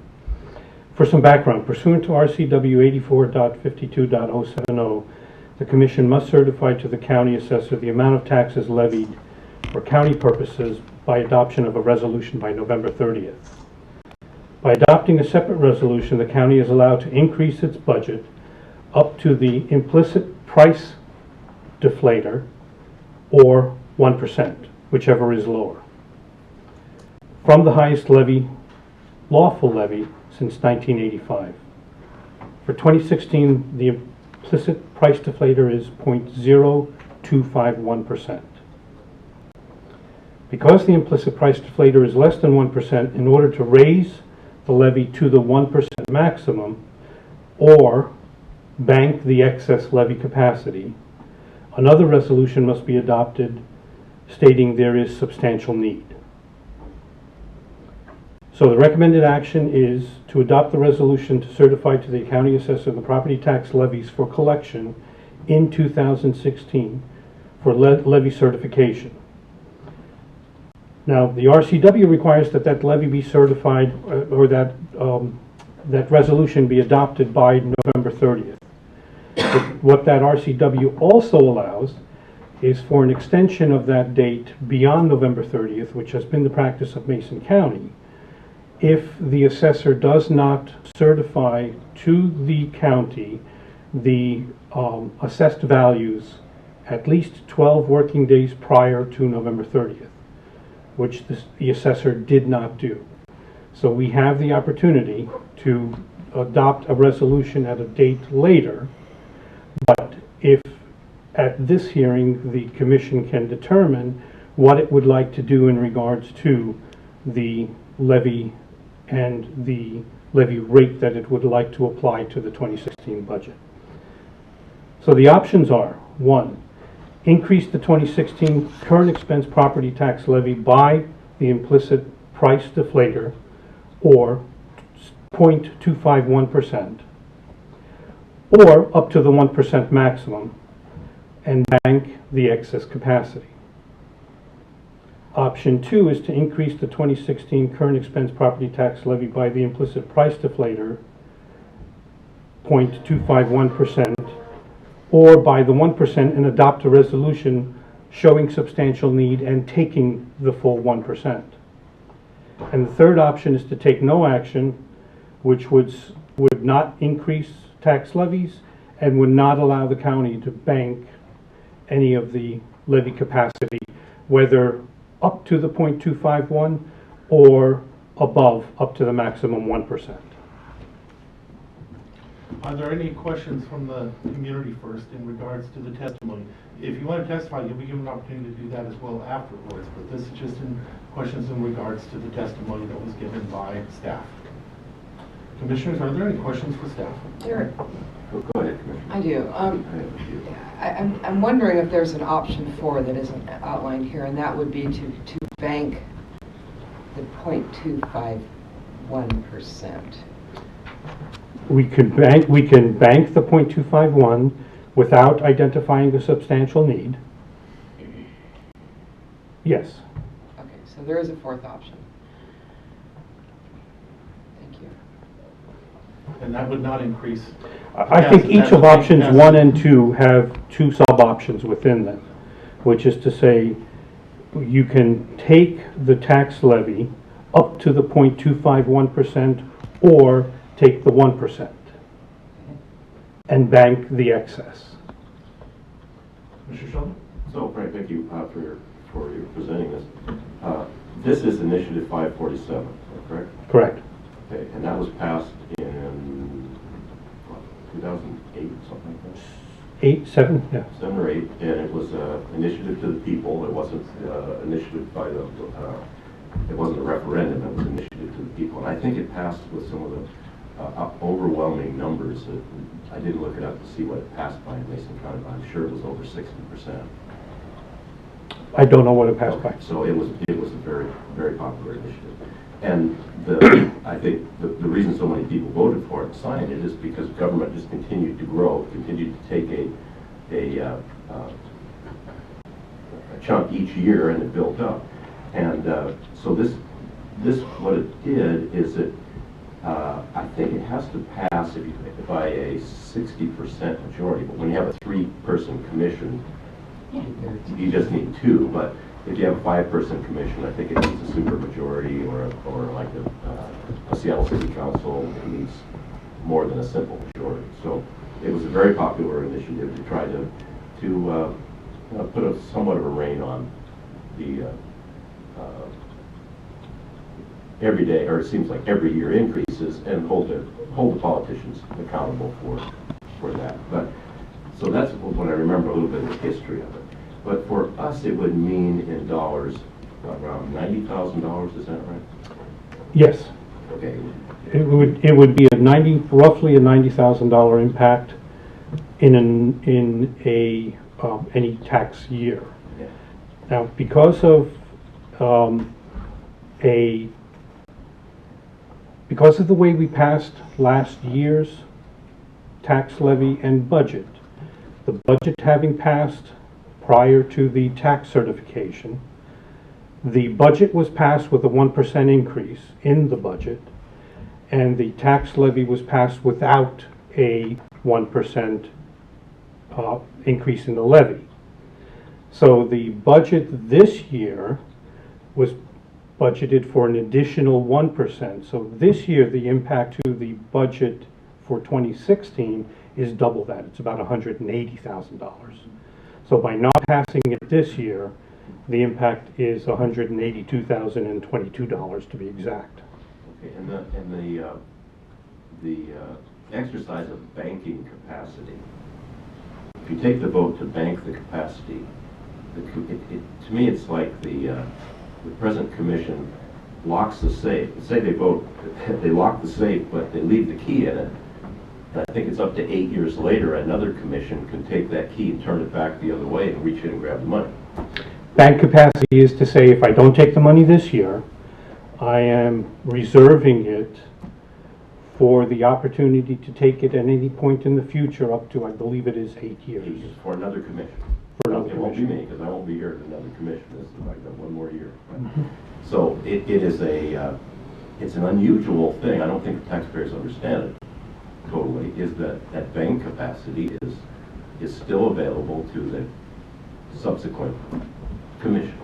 For some background, pursuant to RCW 84.52.070, the Commission must certify to the county assessor the amount of taxes levied for county purposes by adoption of a resolution by November 30th. By adopting a separate resolution, the county is allowed to increase its budget up to the implicit price deflator or 1%, whichever is lower, from the highest levy, lawful levy, since 1985. For 2016, the implicit price deflator is 0.0251%. Because the implicit price deflator is less than 1%, in order to raise the levy to the 1% maximum or bank the excess levy capacity, another resolution must be adopted stating there is substantial need. So the recommended action is to adopt the resolution to certify to the county assessor the property tax levies for collection in 2016 for levy certification. Now, the RCW requires that that levy be certified or that that resolution be adopted by November 30th. What that RCW also allows is for an extension of that date beyond November 30th, which has been the practice of Mason County, if the assessor does not certify to the county the assessed values at least 12 working days prior to November 30th, which the assessor did not do. So we have the opportunity to adopt a resolution at a date later, but if at this hearing the Commission can determine what it would like to do in regards to the levy and the levy rate that it would like to apply to the 2016 budget. So the options are: 1, increase the 2016 current expense property tax levy by the implicit price deflator, or 0.251%, or up to the 1% maximum, and bank the excess capacity. Option 2 is to increase the 2016 current expense property tax levy by the implicit price deflator, 0.251%, or by the 1%, and adopt a resolution showing substantial need and taking the full 1%. And the third option is to take no action, which would not increase tax levies and would not allow the county to bank any of the levy capacity, whether up to the 0.251 or above, up to the maximum 1%.
Are there any questions from the community first in regards to the testimony? If you want to testify, you'll be given an opportunity to do that as well afterwards, but this is just in questions in regards to the testimony that was given by staff. Commissioners, are there any questions for staff?
Derek,
Go ahead, Commissioner.
I do.
I have a few.
I'm wondering if there's an option 4 that isn't outlined here, and that would be to bank the 0.251%.
We can bank the 0.251 without identifying a substantial need. Yes.
Okay, so there is a 4th option. Thank you.
And that would not increase.
I think each of options 1 and 2 have 2 sub-options within them, which is to say you can take the tax levy up to the 0.251% or take the 1%. and bank the excess.
Mr. Sheldon?
So, Frank, thank you for your presenting this. This is Initiative 547, is that correct?
Correct.
Okay, and that was passed in, what, 2008, something like that?
8, 7, yeah.
7 or 8, and it was an initiative to the people. It wasn't initiative by the, it wasn't a referendum, it was initiative to the people. And I think it passed with some of the overwhelming numbers. I didn't look it up to see what it passed by in Mason County, but I'm sure it was over 60%.
I don't know what it passed by.
So it was a very, very popular initiative. And I think the reason so many people voted for it and signed it is because government just continued to grow, continued to take a chunk each year, and it built up. And so this what it did is it, I think it has to pass by a 60% majority. But when you have a 3-person commission, you just need 2. But if you have a 5-person commission, I think it needs a supermajority, or like a Seattle City Council, it needs more than a simple majority. So it was a very popular initiative to try to put somewhat of a rein on the every day, or it seems like every year increases, and hold the politicians accountable for that. But so that's what I remember a little bit of the history of it. But for us, it would mean in dollars around $90,000. Is that right?
Yes.
Okay.
It would be roughly a $90,000 impact in any tax year.
Yeah.
Now, because of the way we passed last year's tax levy and budget, the budget having passed prior to the tax certification, the budget was passed with a 1% increase in the budget, and the tax levy was passed without a 1% increase in the levy. So the budget this year was budgeted for an additional 1%. So this year, the impact to the budget for 2016 is double that. It's about $180,000. So by not passing it this year, the impact is $182,022 to be exact.
Okay. And the exercise of banking capacity. If you take the vote to bank the capacity, to me it's like the present commission locks the safe. Say they vote, they lock the safe, but they leave the key in it. And I think it's up to 8 years later, another commission can take that key and turn it back the other way and reach in and grab the money.
Bank capacity is to say, if I don't take the money this year, I am reserving it for the opportunity to take it at any point in the future up to, I believe it is 8 years.
For another commission.
For another
It won't be
commission.
me, because I won't be here at another commission. I've got 1 more year. So it is it's an unusual thing. I don't think the taxpayers understand it totally, is that bank capacity is still available to the subsequent commissions.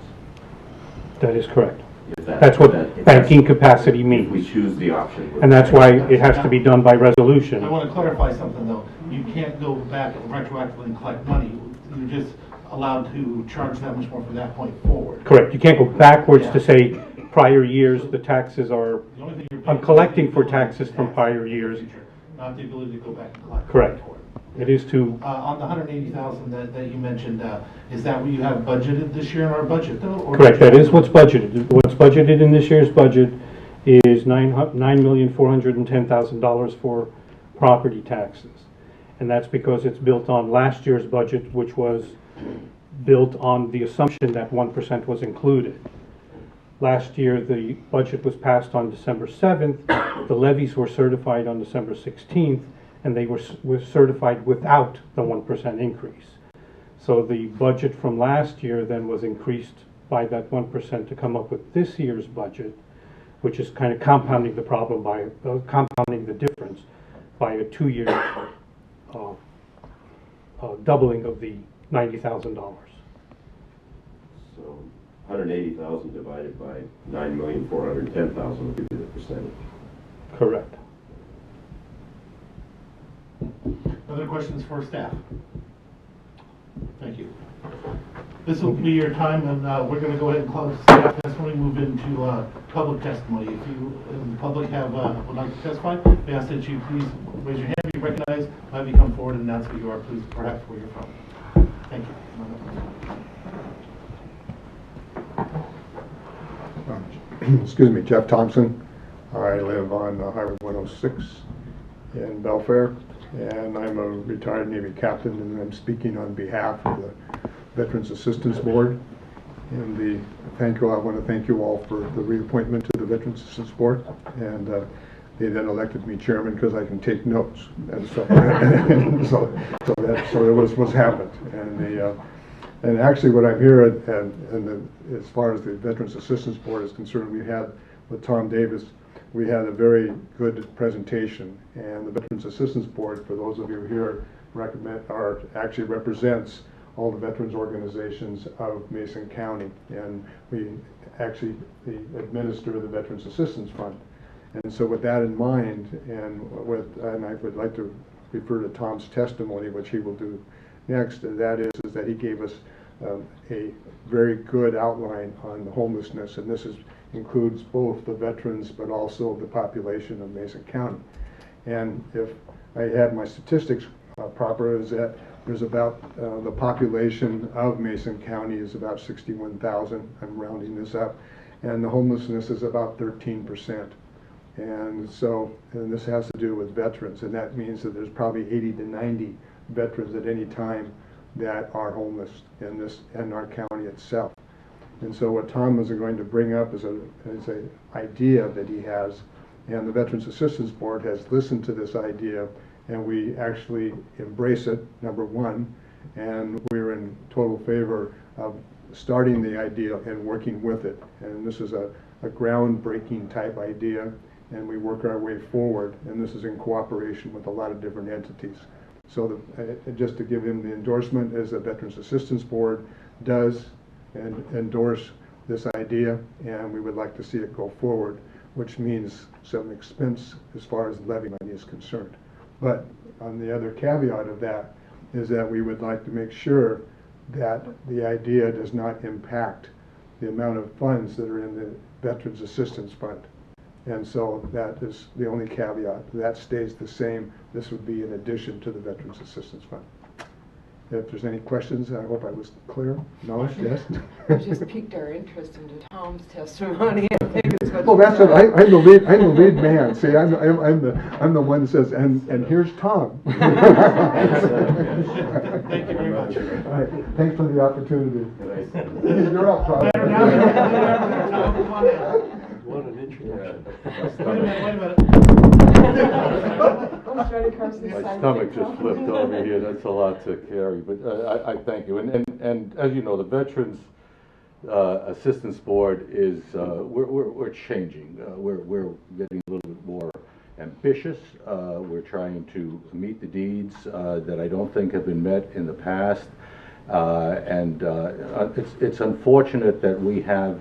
That is correct.
If that-
That's what
if
banking capacity
If we
means.
choose the option. with
And that's why
bank
it has to be done by resolution.
I want to clarify something, though. You can't go back and retroactively and collect money. You're just allowed to charge that much more from that point forward.
Correct. You can't go backwards to say prior years, the taxes are,
The only thing you're
I'm
paying
collecting
is
for
the
taxes from
tax
prior years.
procedure, not the ability to go back and collect.
Correct.
for it.
It is to,
On the 180,000 that you mentioned, is that what you have budgeted this year in our budget, though? or-
correct, that is what's budgeted. What's budgeted in this year's budget is $9,410,000 for property taxes. And that's because it's built on last year's budget, which was built on the assumption that 1% was included. Last year, the budget was passed on December 7th, the levies were certified on December 16th, and they were certified without the 1% increase. So the budget from last year then was increased by that 1% to come up with this year's budget, which is kind of compounding the problem by, compounding the difference by a 2-year doubling of the $90,000.
So 180,000 divided by 9,410,000 would be the percentage.
Correct.
Other questions for staff? Thank you. This will be your time, and we're going to go ahead and close staff testimony, move into public testimony. If you in the public would like to testify, we ask that you please raise your hand, be recognized, have you come forward and announce who you are, please, perhaps where you're from. Thank you.
Excuse me, Jeff Thompson. I live on Highway 106 in Belfair, and I'm a retired Navy captain, and I'm speaking on behalf of the Veterans Assistance Board. And I want to thank you all for the reappointment to the Veterans Assistance Board. And they then elected me chairman because I can take notes and stuff. so it was what's happened. And actually, what I'm here as far as the Veterans Assistance Board is concerned, we had with Tom Davis, we had a very good presentation. And the Veterans Assistance Board, for those of you here, actually represents all the veterans organizations of Mason County, and we actually administer the Veterans Assistance Fund. And so with that in mind, and I would like to refer to Tom's testimony, which he will do next, and that is that he gave us a very good outline on the homelessness, and this includes both the veterans but also the population of Mason County. And if I had my statistics proper, is that there's about the population of Mason County is about 61,000. I'm rounding this up, and the homelessness is about 13%. And this has to do with veterans, and that means that there's probably 80 to 90 veterans at any time that are homeless in our county itself. And so what Tom is going to bring up is an idea that he has, and the Veterans Assistance Board has listened to this idea, and we actually embrace it, number one, and we're in total favor of starting the idea and working with it. And this is a groundbreaking type idea, and we work our way forward, and this is in cooperation with a lot of different entities. So just to give him the endorsement, as the Veterans Assistance Board does and endorse this idea, and we would like to see it go forward, which means some expense as far as levy money is concerned. But on the other caveat of that is that we would like to make sure that the idea does not impact the amount of funds that are in the Veterans Assistance Fund. And so that is the only caveat. That stays the same. This would be in addition to the Veterans Assistance Fund. If there's any questions, I hope I was clear. No? Yes?
It just piqued our interest into Tom's testimony. I think it's what
Well, that's it. I'm the lead man. See, I'm the one that says, and here's Tom.
Thank you very much.
All right. Thanks for the opportunity. You're up, Tom.
What an introduction.
Wait a minute.
My stomach just flipped over here. That's a lot to carry, but I thank you. And as you know, the Veterans Assistance Board is we're changing. We're getting a little bit more ambitious. We're trying to meet the needs that I don't think have been met in the past, and it's unfortunate that we have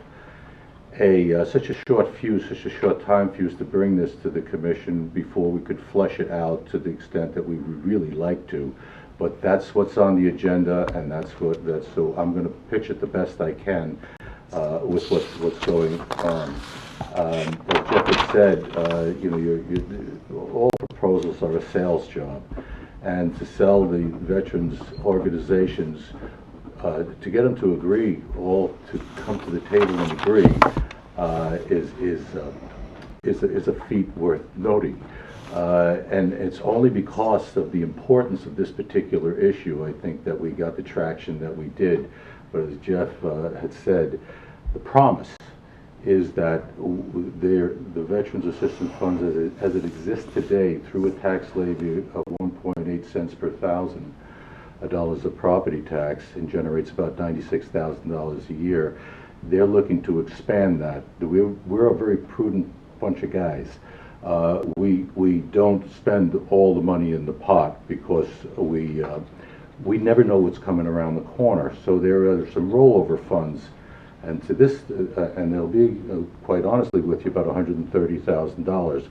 such a short time fuse to bring this to the commission before we could flesh it out to the extent that we would really like to. But that's what's on the agenda, and so I'm going to pitch it the best I can with what's going on. As Jeff had said, all proposals are a sales job, and to sell the veterans organizations, to get them to agree, all to come to the table and agree, is a feat worth noting. And it's only because of the importance of this particular issue, I think, that we got the traction that we did. But as Jeff had said, the promise is that the Veterans Assistance Fund, as it exists today, through a tax levy of 1.8 cents per thousand dollars of property tax, and generates about $96,000 a year, they're looking to expand that. We're a very prudent bunch of guys. We don't spend all the money in the pot because we never know what's coming around the corner. So there are some rollover funds, and to this, and they'll be quite honestly with you, about $130,000.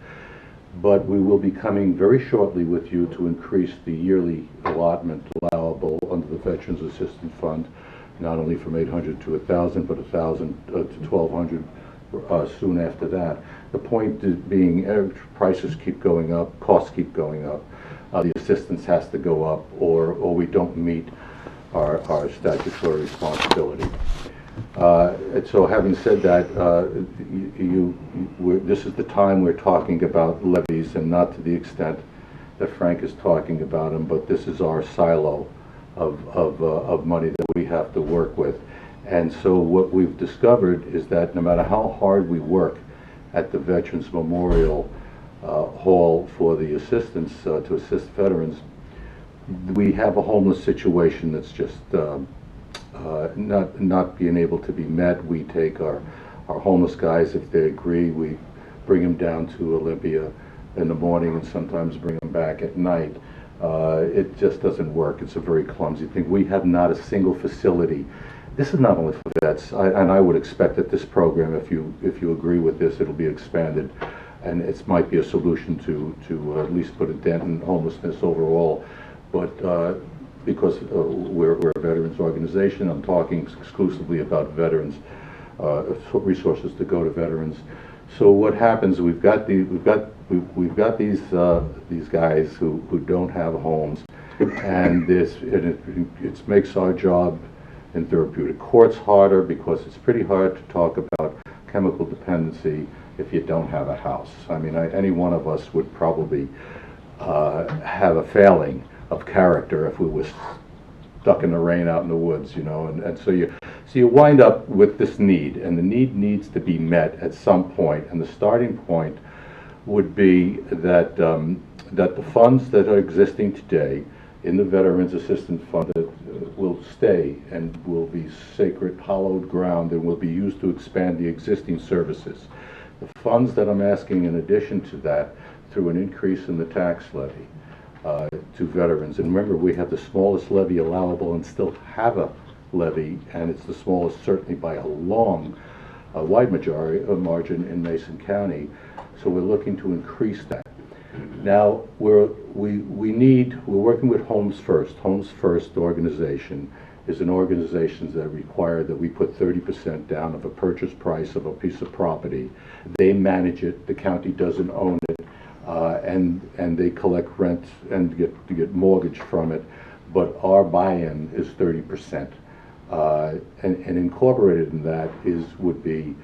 but we will be coming very shortly with you to increase the yearly allotment allowable under the Veterans Assistance Fund, not only from 800 to 1,000, but 1,000 to 1,200 soon after that. The point is being, prices keep going up, costs keep going up, the assistance has to go up, or we don't meet our statutory responsibility. And so having said that, this is the time we're talking about levies, and not to the extent that Frank is talking about them, but this is our silo of money that we have to work with. And so what we've discovered is that no matter how hard we work at the Veterans Memorial Hall for the assistance, to assist veterans, we have a homeless situation that's just not being able to be met. We take our homeless guys, if they agree, we bring them down to Olympia in the morning and sometimes bring them back at night. It just doesn't work. It's a very clumsy thing. We have not a single facility. This is not only for vets, and I would expect that this program, if you agree with this, it'll be expanded, and it might be a solution to at least put a dent in homelessness overall. But because we're a veterans organization, I'm talking exclusively about veterans, resources to go to veterans. So what happens? We've got these guys who don't have homes, and it makes our job in therapeutic courts harder, because it's pretty hard to talk about chemical dependency if you don't have a house. I mean, any one of us would probably have a failing of character if we were stuck in the rain out in the woods, you know, and so you wind up with this need, and the need needs to be met at some point, and the starting point would be that that the funds that are existing today in the Veterans Assistance Fund will stay and will be sacred, hallowed ground, and will be used to expand the existing services. The funds that I'm asking in addition to that, through an increase in the tax levy to veterans, and remember, we have the smallest levy allowable and still have a levy, and it's the smallest certainly by a wide margin in Mason County, so we're looking to increase that. Now, we're working with Homes First. Homes First organization is an organization that require that we put 30% down of a purchase price of a piece of property. They manage it, the county doesn't own it, and they collect rent and get mortgage from it, but our buy-in is 30%. And incorporated in that would be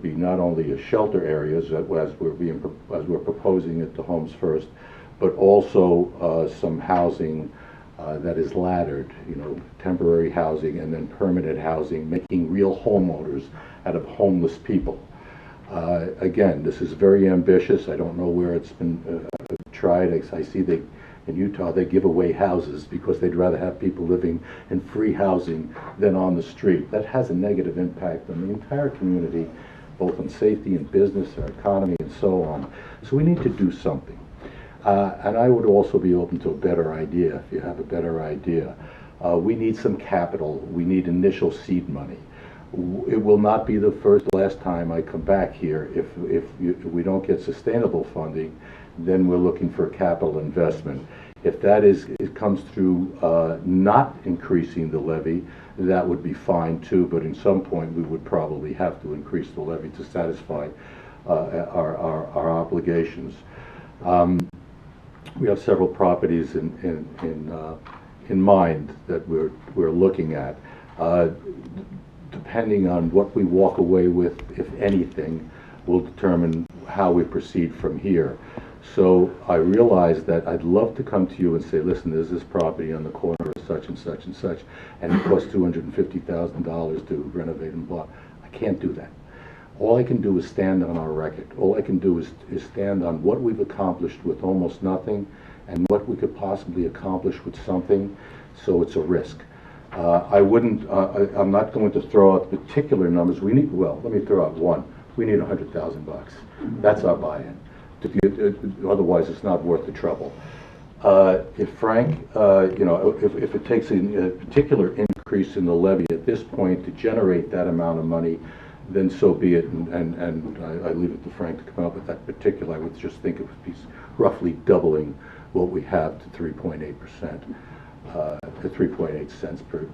not only a shelter areas as we're proposing it to Homes First, but also some housing that is laddered, you know, temporary housing and then permanent housing, making real homeowners out of homeless people. Again, this is very ambitious. I don't know where it's been tried. I see in Utah they give away houses because they'd rather have people living in free housing than on the street. That has a negative impact on the entire community, both on safety and business, our economy, and so on. So we need to do something. And I would also be open to a better idea, if you have a better idea. We need some capital. We need initial seed money. It will not be the last time I come back here. If we don't get sustainable funding, then we're looking for capital investment. If it comes through not increasing the levy, that would be fine too, but at some point we would probably have to increase the levy to satisfy our obligations. We have several properties in mind that we're looking at. Depending on what we walk away with, if anything, will determine how we proceed from here. So I realize that I'd love to come to you and say, listen, there's this property on the corner of such and such and such, and it costs $250,000 to renovate and blah. I can't do that. All I can do is stand on our record. All I can do is stand on what we've accomplished with almost nothing and what we could possibly accomplish with something, so it's a risk. I'm not going to throw out particular numbers. Let me throw out one. We need $100,000. That's our buy-in. Otherwise, it's not worth the trouble. If Frank, if it takes a particular increase in the levy at this point to generate that amount of money, then so be it, and I leave it to Frank to come up with that particular. I would just think it would be roughly doubling what we have to 3.8%, to 3.8 cents per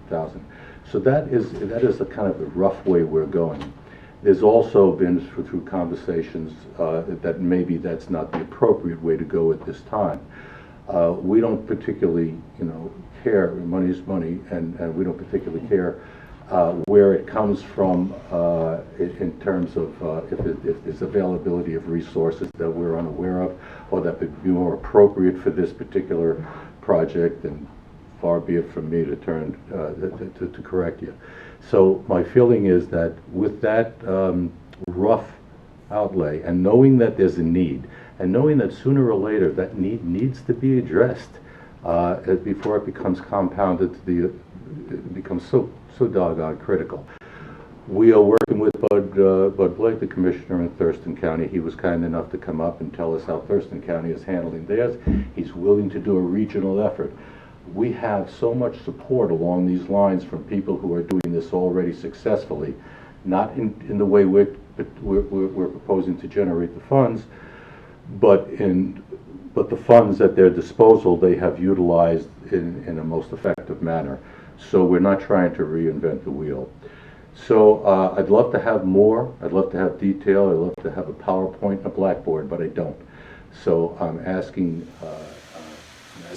thousand. So that is the kind of the rough way we're going. There's also been through conversations that maybe that's not the appropriate way to go at this time. We don't particularly, care. Money is money, and we don't particularly care where it comes from in terms of if there's availability of resources that we're unaware of, or that would be more appropriate for this particular project. And far be it from me to turn to correct you. So my feeling is that with that rough outlay, and knowing that there's a need, and knowing that sooner or later that need needs to be addressed before it becomes compounded it becomes so doggone critical. We are working with Bud Blake, the commissioner in Thurston County. He was kind enough to come up and tell us how Thurston County is handling theirs. He's willing to do a regional effort. We have so much support along these lines from people who are doing this already successfully, not in the way we're proposing to generate the funds, but the funds at their disposal they have utilized in a most effective manner. So we're not trying to reinvent the wheel. So I'd love to have more. I'd love to have detail. I'd love to have a PowerPoint and a blackboard, but I don't. So I'm asking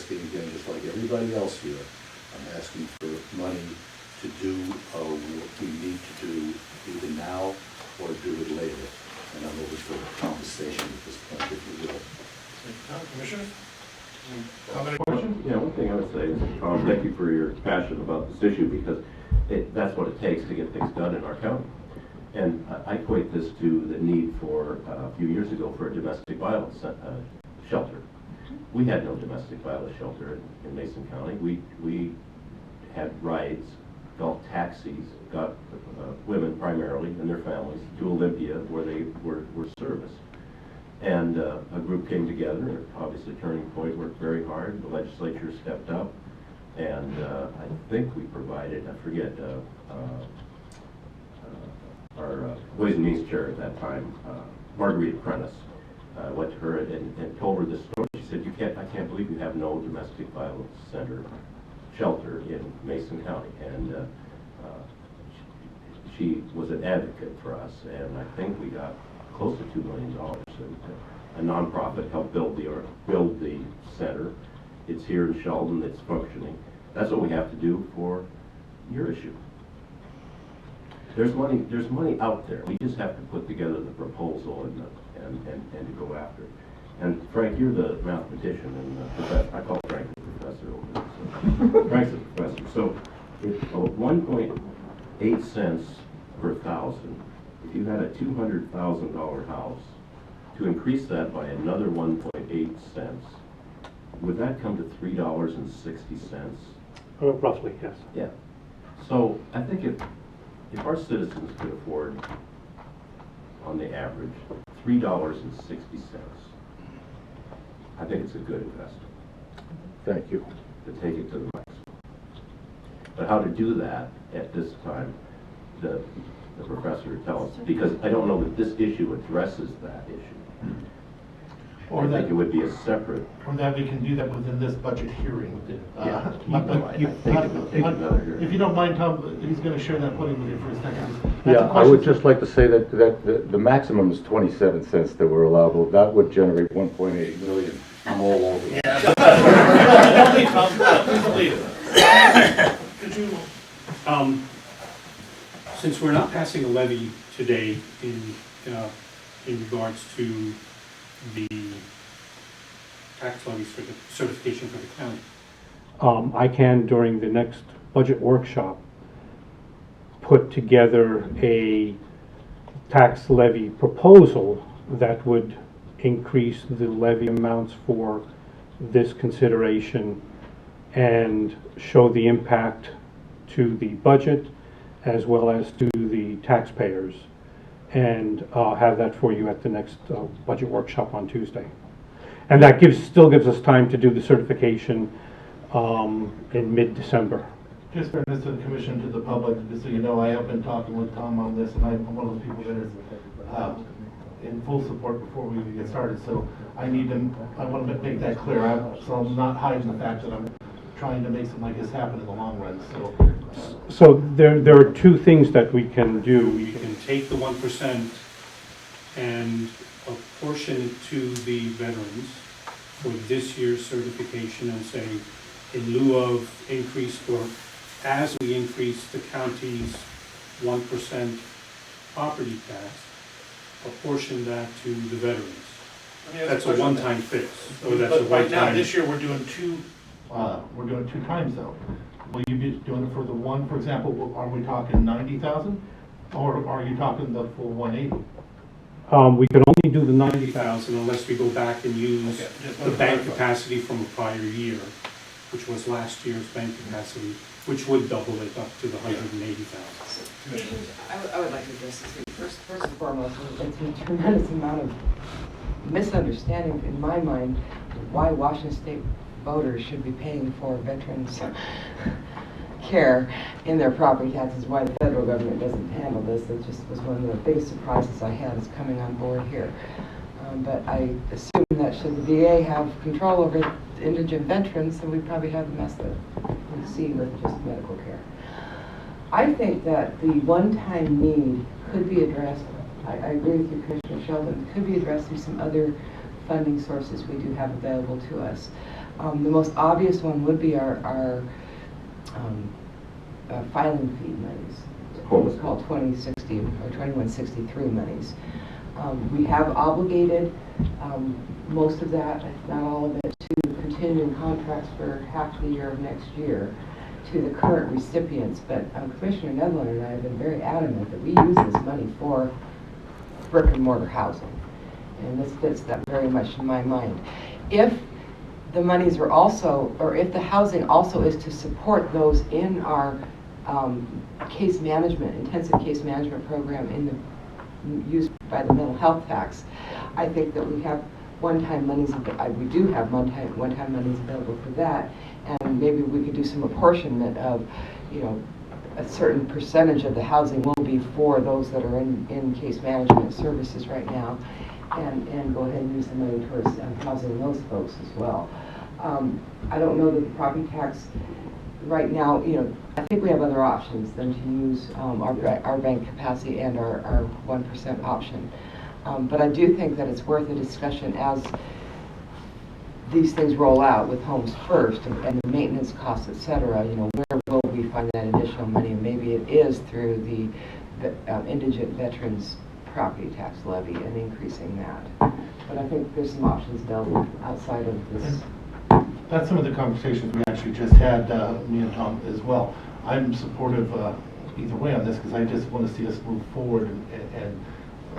again, just like everybody else here, I'm asking for money to do what we need to do either now or do it later. And I'm open for a conversation at this point, if you will.
Commissioner? Comment or question?
Yeah, one thing I would say is, Tom, thank you for your passion about this issue, because that's what it takes to get things done in our county. And I equate this to the need for, a few years ago, for a domestic violence shelter. We had no domestic violence shelter in Mason County. We had rides, got taxis, got women primarily and their families to Olympia, where they were serviced. And a group came together. Obviously, Turning Point worked very hard. The legislature stepped up, and I think we provided, I forget, our Ways and Means chair at that time, Marguerite Prentice. Went to her and told her this story. She said, I can't believe you have no domestic violence center shelter in Mason County. And she was an advocate for us, and I think we got close to $2 million. And a nonprofit helped build the center. It's here in Sheldon. It's functioning. That's what we have to do for your issue. There's money out there. We just have to put together the proposal and to go after it. And Frank, you're the mathematician and the professor. I call Frank the professor over there. So Frank's the professor. So if 1.8 cents per thousand, if you had a $200,000 house, to increase that by another 1.8 cents, would that come to $3.60?
Roughly, yes.
Yeah. So I think if our citizens could afford, on the average, $3.60, I think it's a good investment.
Thank you.
To take it to the maximum. But how to do that at this time, the professor would tell us, because I don't know that this issue addresses that issue.
Or
I
that,
think it would be a separate.
or that we can do that within this budget hearing.
Yeah.
If you don't mind, Tom, he's going to share that podium with you for a second.
Yeah, I would just like to say that the maximum is 27 cents that we're allowable. That would generate 1.8 million. I'm all over it.
Don't leave, Tom. Please don't leave. Could you?
Since we're not passing a levy today in regards to the tax levies for the certification for the county,
I can, during the next budget workshop, put together a tax levy proposal that would increase the levy amounts for this consideration and show the impact to the budget as well as to the taxpayers, and have that for you at the next budget workshop on Tuesday. And that still gives us time to do the certification in mid-December.
just fairness to the commission, to the public, just so you know, I have been talking with Tom on this, and I'm one of the people that is in full support before we even get started, so I want to make that clear, so I'm not hiding the fact that I'm trying to make something like this happen in the long run, so.
So there are two things that we can do. We can take the 1% and apportion it to the veterans for this year's certification and say, in lieu of increase, or as we increase the county's 1% property tax, apportion that to the veterans. That's a one-time fix, or that's a
But right now,
one-time.
this year, we're doing two times though. Will you be doing it for the one, for example, are we talking 90,000? Or are you talking the full 180?
We can only do the 90,000 unless we go back and use
Okay, just
the
wanna
bank
clarify.
capacity from a prior year, which was last year's bank capacity, which would double it up to the 180,000.
I would like to address this. First and foremost, it's a tremendous amount of misunderstanding in my mind why Washington State voters should be paying for veterans' care in their property taxes, why the federal government doesn't handle this. It just was one of the biggest surprises I had as coming on board here. But I assume that should the VA have control over indigent veterans, then we probably have the mess that we see with just medical care. I think that the one-time need could be addressed, I agree with you, Commissioner Sheldon, could be addressed through some other funding sources we do have available to us. The most obvious one would be our filing fee monies. What's called 2060 or 2163 monies. We have obligated most of that, if not all of it, to continuing contracts for half the year of next year to the current recipients. But Commissioner Nedlin and I have been very adamant that we use this money for brick and mortar housing. And this fits that very much in my mind. If the monies are also, or if the housing also is to support those in our case management, intensive case management program used by the mental health tax, I think that we have one-time monies, we do have one-time monies available for that, and maybe we could do some apportionment of, a certain percentage of the housing will be for those that are in case management services right now, and go ahead and use the money towards housing those folks as well. I don't know that the property tax right now, I think we have other options than to use our bank capacity and our 1% option. But I do think that it's worth a discussion as these things roll out with Homes First and the maintenance costs, et cetera. Where will we find that additional money? And maybe it is through the indigent veterans property tax levy and increasing that. But I think there's some options available outside of this.
That's some of the conversations we actually just had, me and Tom as well. I'm supportive either way on this because I just want to see us move forward and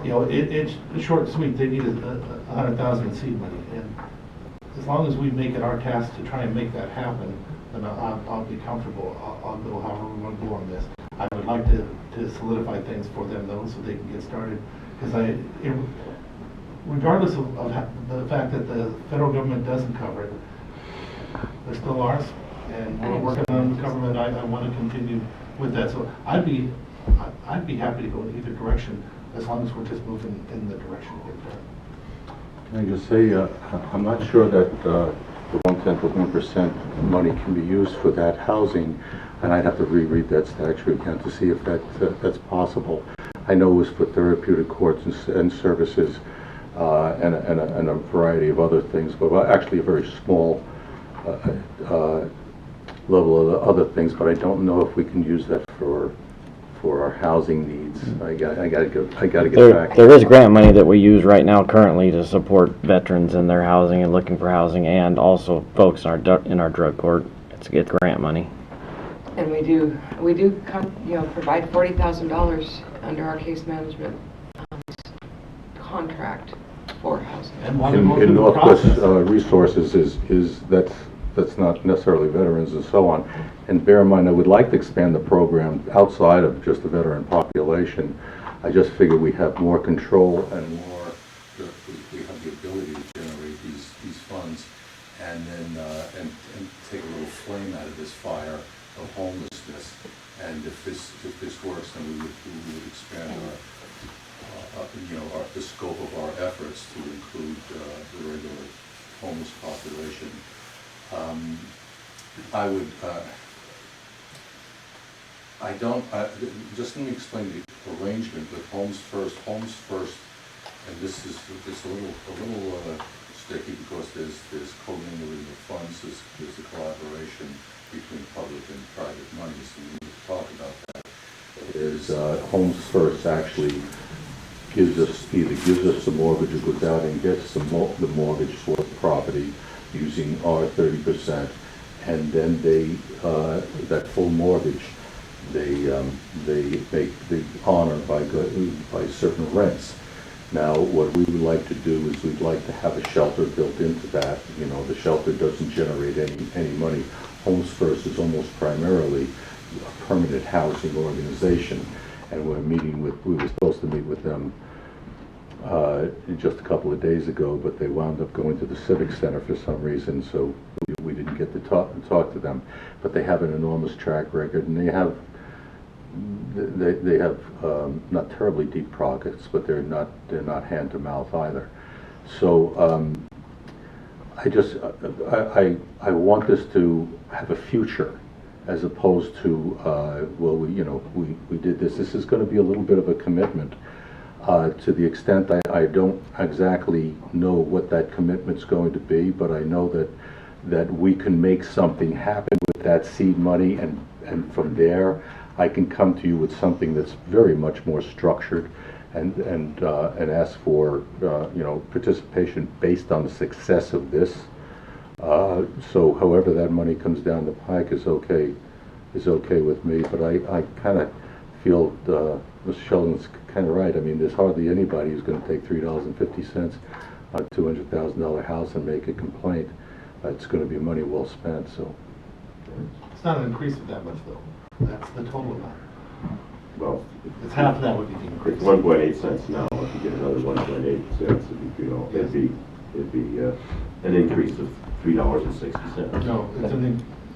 it's short and sweet. They need 100,000 in seed money, and as long as we make it our task to try and make that happen, then I'll be comfortable. I'll go however we want to go on this. I would like to solidify things for them though, so they can get started. Because regardless of the fact that the federal government doesn't cover it, they're still ours, and we're working on government. I want to continue with that. So I'd be happy to go in either direction as long as we're just moving in the direction we're going.
Can I just say, I'm not sure that the 1/10 of 1% money can be used for that housing, and I'd have to reread that statute again to see if that's possible. I know it was for therapeutic courts and services and a variety of other things, but actually a very small level of other things, but I don't know if we can use that for our housing needs. I gotta get back.
There is grant money that we use right now currently to support veterans in their housing and looking for housing, and also folks in our drug court. It's grant money.
And we do provide $40,000 under our case management contract for housing.
And
in Northwest Resources is that's not necessarily veterans and so on. And bear in mind, I would like to expand the program outside of just the veteran population. I just figure we have more control and more, we have the ability to generate these funds and then and take a little flame out of this fire of homelessness use this. And if this works, then we would expand the scope of our efforts to include the regular homeless population. Just let me explain the arrangement with Homes First. Homes First, and this is a little sticky because there's commingling of funds, there's a collaboration between public and private money, so we need to talk about that. Homes First actually either gives us the mortgage or goes out and gets the mortgage for the property using our 30%, and then that full mortgage they honor by certain rents. Now, what we would like to do is we'd like to have a shelter built into that. The shelter doesn't generate any money. Homes First is almost primarily a permanent housing organization, and we were supposed to meet with them just a couple of days ago, but they wound up going to the Civic Center for some reason, so we didn't get to talk to them. But they have an enormous track record, and they have not terribly deep pockets, but they're not hand to mouth either. So I want this to have a future, as opposed to we did this. This is going to be a little bit of a commitment. To the extent I don't exactly know what that commitment's going to be, but I know that we can make something happen with that seed money, and from there I can come to you with something that's very much more structured, and ask for participation based on the success of this. So however that money comes down the pike is okay with me. But I kind of feel Mr. Sheldon's kind of right. I mean, there's hardly anybody who's going to take $3.50 on a $200,000 house and make a complaint. It's going to be money well spent. So
It's not an increase of that much, though. That's the total amount.
Well,
It's half of that would be the increase.
it's 1.8 cents now. If you get another 1.8 cents, it'd be an increase of $3.60.
No, it's an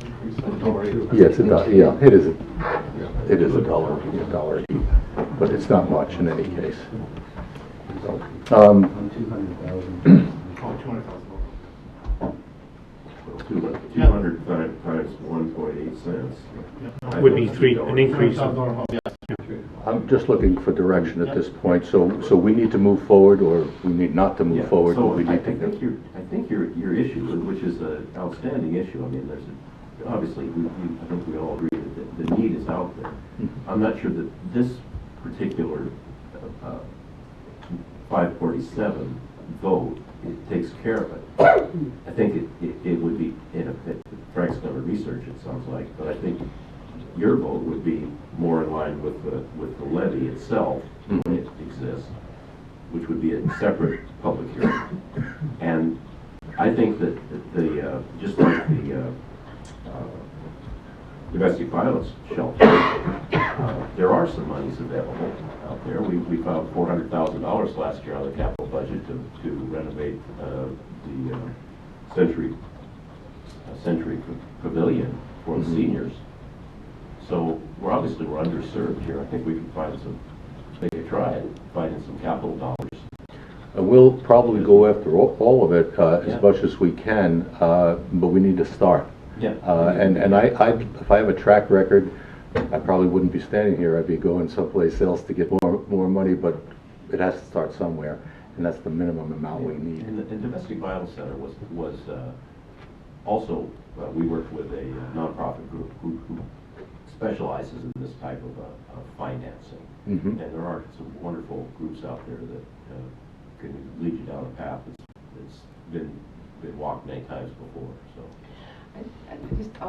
increase of $1.80.
yeah, it is. It is $1, but it's not much in any case. So,
Oh, 200,000.
200 times 1.8 cents.
Would be an increase of,
I'm just looking for direction at this point, so we need to move forward, or we need not to move forward,
So
but we
I
need to.
think your issue, which is an outstanding issue, I mean, obviously, I think we all agree that the need is out there. I'm not sure that this particular 547 vote, it takes care of it. I think it would be, Frank's going to research it, sounds like, but I think your vote would be more in line with the levy itself, when it exists, which would be a separate public hearing. And I think that just like the domestic violence shelter, there are some monies available out there. We found $400,000 last year on the capital budget to renovate the Century Pavilion for the seniors. So we're underserved here. I think we can make a try at finding some capital dollars.
We'll probably go after all of it as much as we can, but we need to start.
Yeah.
And if I have a track record, I probably wouldn't be standing here. I'd be going someplace else to get more money, but it has to start somewhere, and that's the minimum amount we need.
And the Domestic Violence Center was also, we worked with a nonprofit group who specializes in this type of financing.
Mm-hmm.
And there are some wonderful groups out there that can lead you down a path that's been walked many times before. So.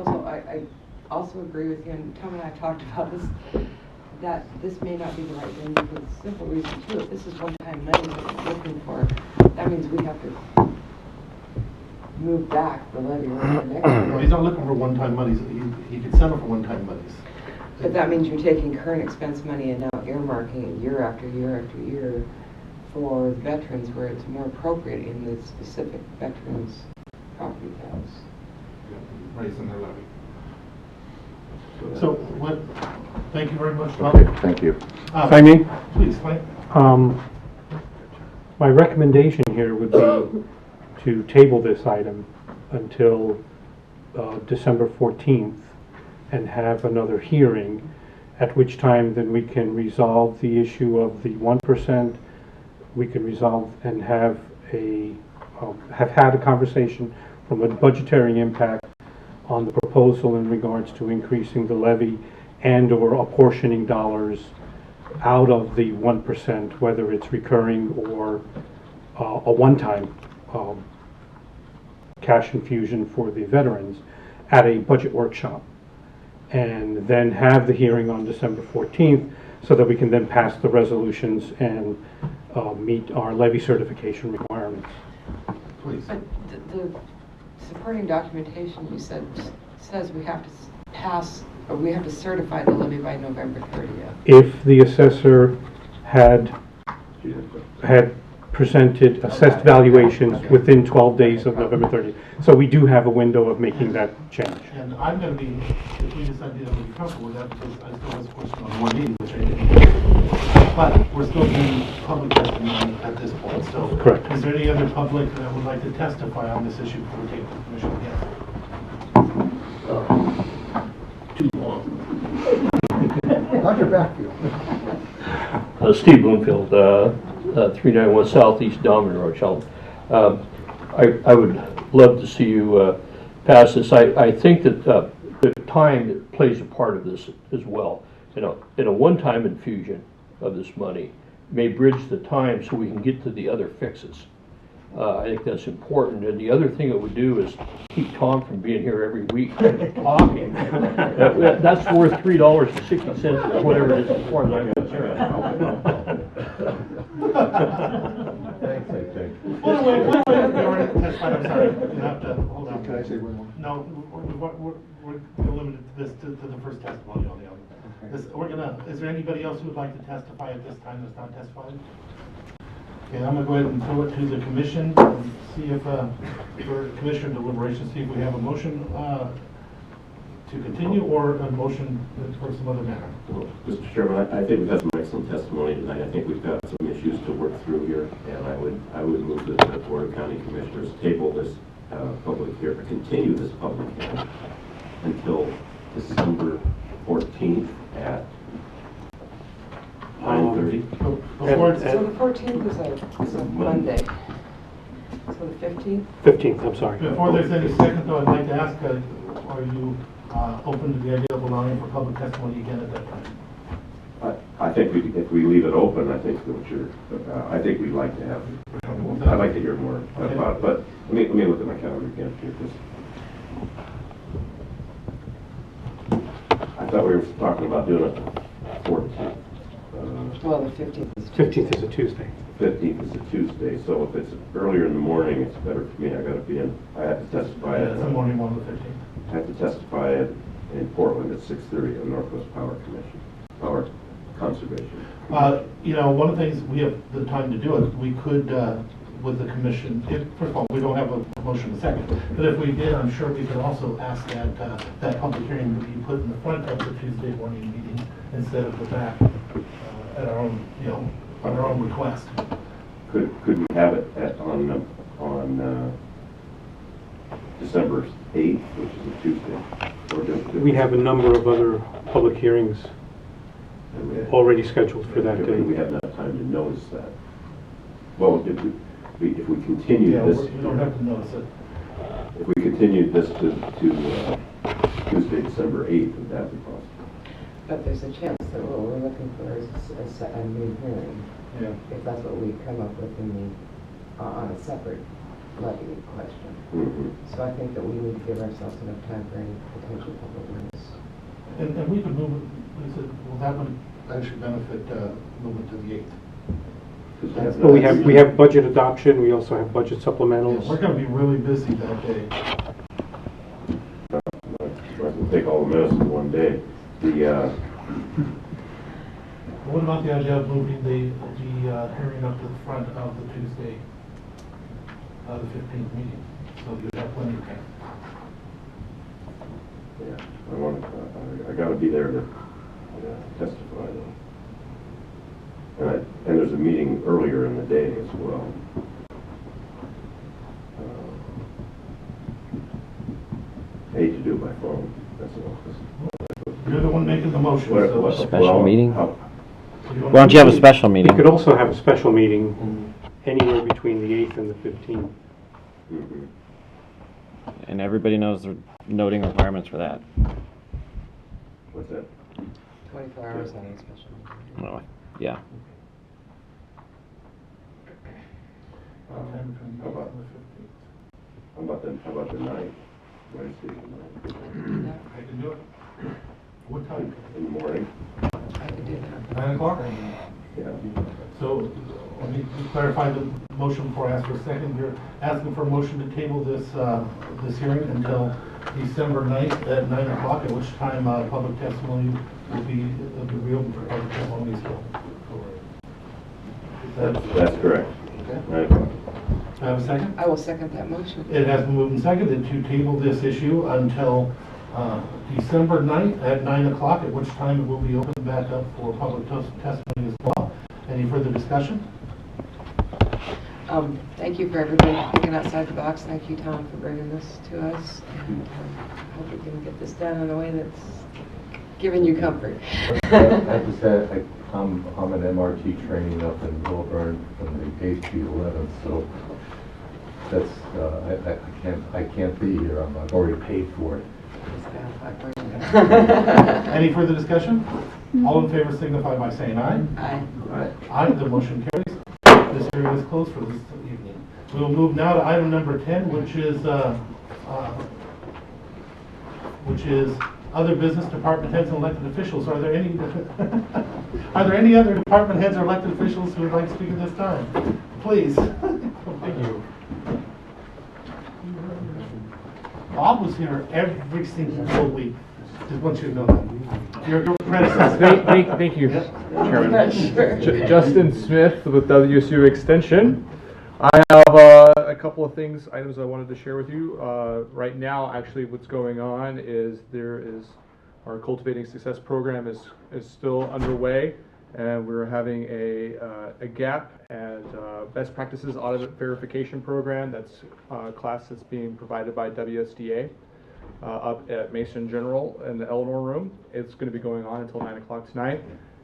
I also agree with you, and Tom and I talked about this, that this may not be the right thing for the simple reason too. If this is one-time money that we're looking for, that means we have to move back the levy over the next
No,
year.
he's not looking for one-time monies. He could settle for one-time monies.
But that means you're taking current expense money and now earmarking it year after year after year for the veterans, where it's more appropriate in the specific veterans property tax.
Raising their levy.
So
So what, thank you very much, Tom.
Okay, thank you.
Uh,
If I may,
Please, Frank.
my recommendation here would be to table this item until December 14th and have another hearing, at which time then we can resolve the issue of the 1%. We can resolve and have had a conversation from a budgetary impact on the proposal in regards to increasing the levy and/or apportioning dollars out of the 1%, whether it's recurring or a one-time cash infusion for the veterans at a budget workshop. And then have the hearing on December 14th so that we can then pass the resolutions and meet our levy certification requirements.
Please.
But the supporting documentation you said says we have to pass, or we have to certify the levy by November 30th.
If the assessor had presented assessed valuations within 12 days of November 30th. So we do have a window of making that change.
And I'm going to be, if we decide to be comfortable with that, because I still have a question on 180, which I didn't. But we're still doing public testimony at this point, so.
Correct.
Is there any other public that would like to testify on this issue before we take the commission again?
Too long.
How's your back feel?
Steve Bloomfield, 391 Southeast Dalman Road, Shelton. I would love to see you pass this. I think that the time plays a part of this as well. In a one-time infusion of this money may bridge the time so we can get to the other fixes. I think that's important. And the other thing it would do is keep Tom from being here every week talking. That's worth $3.60 or whatever it is as far as I'm concerned.
Thanks, I think.
Wait, I'm sorry. You have to, hold on.
Can I say one more?
No, we're limited to this, to the first testimony on the other. Is there anybody else who would like to testify at this time that's not testified? Okay, I'm gonna go ahead and throw it to the commission and see if, for commissioner deliberations, see if we have a motion, to continue or a motion for some other matter.
Well, Mr. Chairman, I think we've had some excellent testimony tonight. I think we've got some issues to work through here, and I would move that the Board of County Commissioners table this public hearing, continue this public hearing until December 14th at 9:30.
Before,
So the 14th is a Monday. So the 15th?
15th, I'm sorry.
before there's any second, though, I'd like to ask, are you open to the idea of allowing for public testimony again at that time?
I think if we leave it open, I think that I think we'd like to have, I'd like to hear more about it, but let me look at my calendar again here, because I thought we were talking about doing it 14th.
Well, the 15th is
15th is a Tuesday.
15th is a Tuesday, so if it's earlier in the morning, it's better for me. I gotta be in, I have to testify
It's the
at,
morning one of the 15th.
I have to testify in Portland at 6:30 at Northwest Power Conservation.
One of the things, we have the time to do it, we could, with the commission, first of all, we don't have a motion to second, but if we did, I'm sure we could also ask that public hearing to be put in the front of the Tuesday morning meeting instead of the back, at our own, on our own request.
Could we have it on December 8th, which is a Tuesday? Or just-
We have a number of other public hearings already scheduled for that
Do we
day.
have enough time to notice that? Well, if we continue this,
We don't have to notice it.
if we continue this to Tuesday, December 8th, would that be possible?
But there's a chance that what we're looking for is a new hearing,
Yeah.
if that's what we come up with on a separate levy question.
Mhm.
So I think that we need to give ourselves enough time for any potential public notice.
And we could move it, will that one actually benefit, movement to the 8th?
Well, we have budget adoption, we also have budget supplementals.
We're gonna be really busy that day.
I can take all the medicine one day.
What about the idea of moving the hearing up to the front of the Tuesday, the 15th meeting, so you have plenty of time?
Yeah, I I gotta be there to testify though. And there's a meeting earlier in the day as well. I hate to do it by phone, that's all.
You're the one making the motion, so.
Special meeting?
how-
Why don't you have a special
You
meeting?
could also have a special meeting anywhere between the 8th and the 15th.
Mhm.
And everybody knows the noting requirements for that.
What's that?
24 hours on a special meeting.
Well, yeah.
How about the night, Wednesday the night,
I can do it. What time?
in the morning?
I could do that.
9 o'clock?
Yeah.
So, let me clarify the motion before I ask for a second. You're asking for a motion to table this, this hearing until December 9th at 9 o'clock, at which time, public testimony will be reopened for public testimony as well.
That's correct.
Okay.
9 o'clock.
Do I have a second?
I will second that motion.
It has been moved and seconded to table this issue until December 9th at 9 o'clock, at which time it will be opened back up for public testimony as well. Any further discussion?
Thank you for everybody thinking outside the box. Thank you, Tom, for bringing this to us. And I hope we can get this done in a way that's giving you comfort.
I have to say, I'm an MRT training up in Wilburn from the 8th to 11th, so that's, I can't be here. I've already paid for it.
Any further discussion? All in favor signify by saying aye.
Aye.
Aye, the motion carries. This hearing is closed for this evening. We will move now to item number 10, which is other business department heads and elected officials. Are there any other department heads or elected officials who would like to speak at this time? Please. Thank you. Bob was here every single week. Just want you to know that. Your predecessor.
Thank you, Chairman.
Sure.
Justin Smith with WSU Extension. I have a couple of items I wanted to share with you. Right now, actually, what's going on is our Cultivating Success program is still underway, and we're having a gap and best practices audit verification program. That's a class that's being provided by WSDA. Up at Mason General in the Eleanor Room. It's going to be going on until 9 o'clock tonight.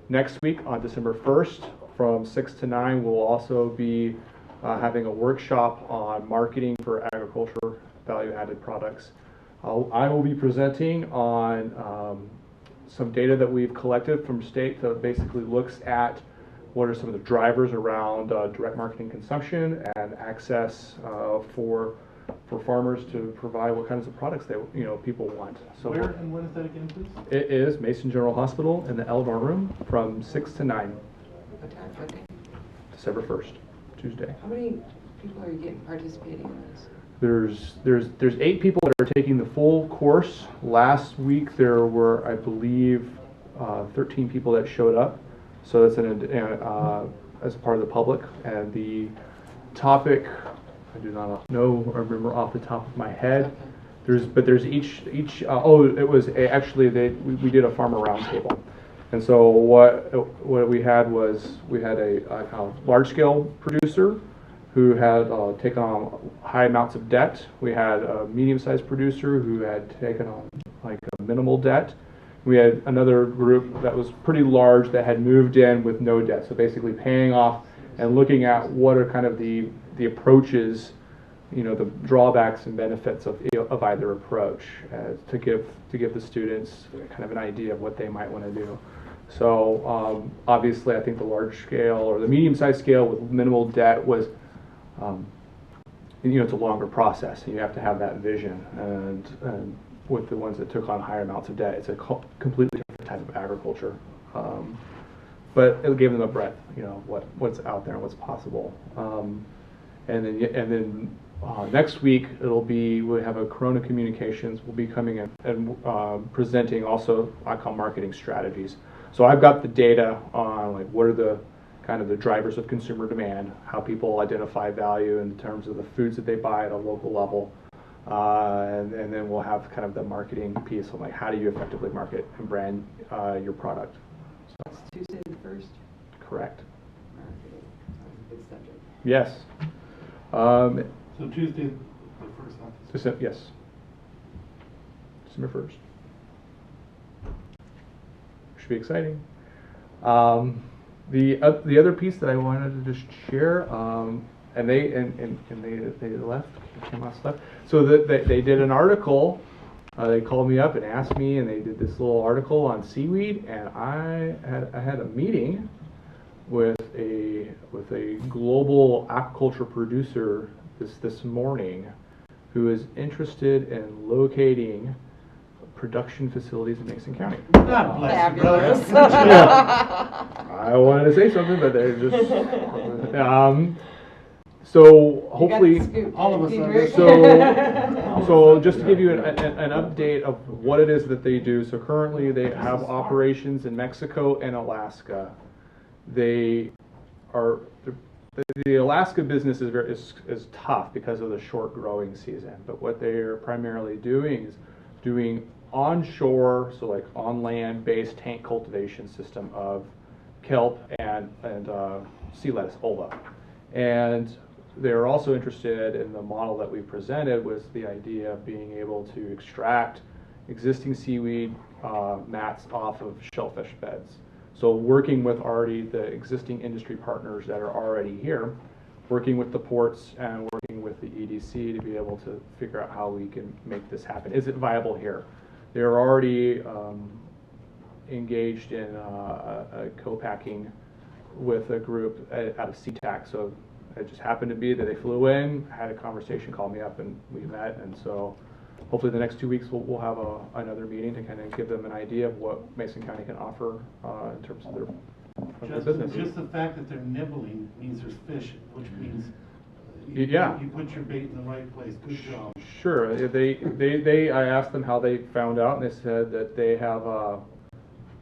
Next week, on December 1st, from 6 to 9, we'll also be having a workshop on marketing for agriculture value-added products. I will be presenting on some data that we've collected from state that basically looks at what are some of the drivers around direct marketing consumption and access for farmers to provide what kinds of products people want. So
Where and when is that again, please?
it is Mason General Hospital in the Eleanor Room from 6 to 9,
What time? What day?
December 1st, Tuesday.
How many people are you getting participating in this?
There's 8 people that are taking the full course. Last week there were, I believe, 13 people that showed up. So that's as part of the public. And the topic, I do not know or remember off the top of my head. There's each it was actually we did a farmer roundtable. And so what we had was a large scale producer who had taken on high amounts of debt. We had a medium-sized producer who had taken on like a minimal debt. We had another group that was pretty large that had moved in with no debt. So basically paying off and looking at what are kind of the approaches, the drawbacks and benefits of either approach to give the students kind of an idea of what they might want to do. So obviously I think the large scale or the medium-sized scale with minimal debt was it's a longer process, and you have to have that vision. And with the ones that took on higher amounts of debt, it's a completely different type of agriculture. But it gave them a breadth, what's out there and what's possible. And then next week we have a Corona Communications. Will be coming in and presenting also I call marketing strategies. So I've got the data on like what are the kind of the drivers of consumer demand, how people identify value in terms of the foods that they buy at a local level, And then we'll have kind of the marketing piece on like how do you effectively market and brand your product.
It's Tuesday the 1st.
Correct.
Marketing. Sounds a good subject.
Yes.
So Tuesday, the first, not
Yes. December 1st. Should be exciting. The other piece that I wanted to just share, and they left, came off stuff. So they did an article. They called me up and asked me, and they did this little article on seaweed. And I had a meeting with a global aquaculture producer this morning, who is interested in locating production facilities in Mason County.
God bless you, brother.
I wanted to say something, but they're just. So hopefully,
all of us
are. So just to give you an update of what it is that they do. So currently they have operations in Mexico and Alaska. They are. The Alaska business is tough because of the short growing season, but what they're primarily doing is doing onshore, so like on land based tank cultivation system of kelp and sea lettuce, ulva. And they're also interested in the model that we presented was the idea of being able to extract existing seaweed mats off of shellfish beds. So working with already the existing industry partners that are already here, working with the ports and working with the EDC to be able to figure out how we can make this happen. Is it viable here? They're already engaged in a co-packing with a group out of SeaTac. So it just happened to be that they flew in, had a conversation, called me up, and we met. And so hopefully the next 2 weeks we'll have another meeting to kind of give them an idea of what Mason County can offer in terms of their business.
Just the fact that they're nibbling means there's fish, which means
Yeah.
you put your bait in the right place. Good job.
Sure. I asked them how they found out, and they said that they have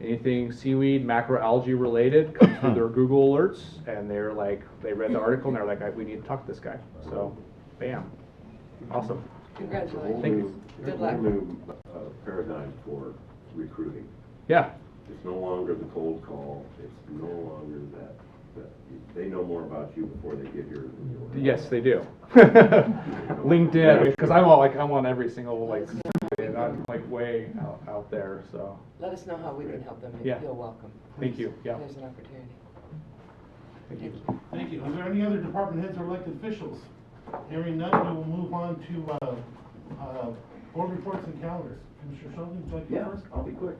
anything seaweed, macroalgae related comes through their Google alerts, and they're like, they read the article and they're like, we need to talk to this guy. So, bam. Awesome.
Congratulations.
Thank you.
Good luck.
A whole new paradigm for recruiting.
Yeah.
It's no longer the cold call. It's no longer that they know more about you before they give your.
Yes, they do. LinkedIn, because I'm on every single and I'm like way out there. So.
Let us know how we can help them.
Yeah.
Feel welcome.
Thank you. Yeah.
There's an opportunity.
Thank you.
Thank you. Are there any other department heads or elected officials? Hearing none, we will move on to board reports and calendars. Commissioner Sheldon, would you like to go first?
I'll be quick.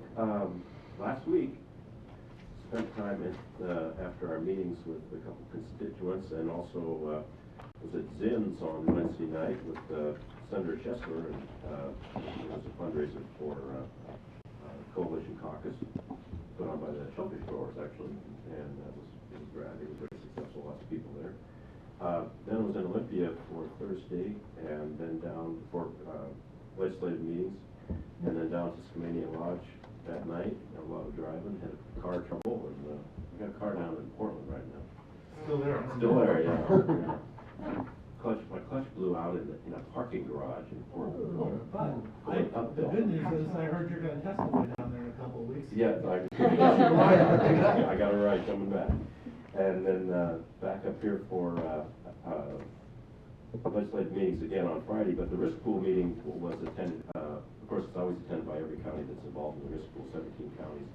Last week, spent time after our meetings with a couple constituents, and also was at Zinn's on Wednesday night with Senator Chesler, and it was a fundraiser for Coalition Caucus put on by the shellfish growers, actually, and it was great. It was very successful. Lots of people there. Then I was in Olympia for Thursday, and then down for legislative meetings, and then down to Skamania Lodge that night. A lot of driving, had a car trouble, and we got a car down in Portland right now.
Still there.
Still there, yeah. My clutch blew out in a parking garage in Portland.
The good news is I heard you're going to testify down there in a couple of weeks.
Yeah, I got a ride coming back. And then back up here for legislative meetings again on Friday, but the risk pool meeting was attended, of course it's always attended by every county that's involved in the risk pool, 17 counties.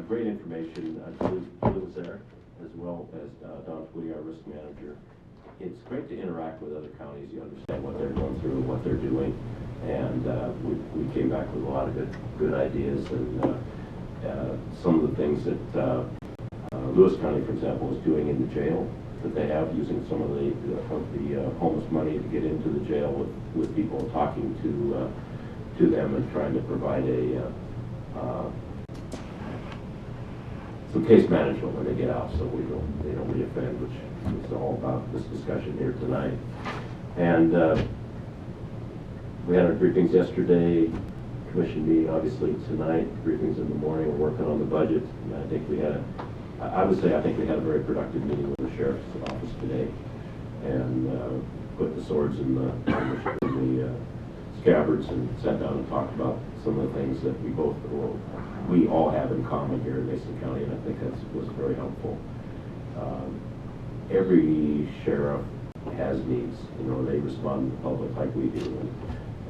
Great information. Julie was there, as well as Don Twitty, our risk manager. It's great to interact with other counties. You understand what they're going through, what they're doing, and we came back with a lot of good ideas, and some of the things that Lewis County, for example, is doing in the jail that they have, using some of the homeless money to get into the jail with people, talking to them and trying to provide some case management when they get out, so they don't reoffend, which is all about this discussion here tonight. And we had our briefings yesterday, commission meeting obviously tonight, briefings in the morning. We're working on the budget, and I think we had I think we had a very productive meeting with the sheriff's office today, and put the swords in the scabbards and sat down and talked about some of the things that we all have in common here in Mason County, and I think that was very helpful. Every sheriff has needs, you know, they respond to the public like we do,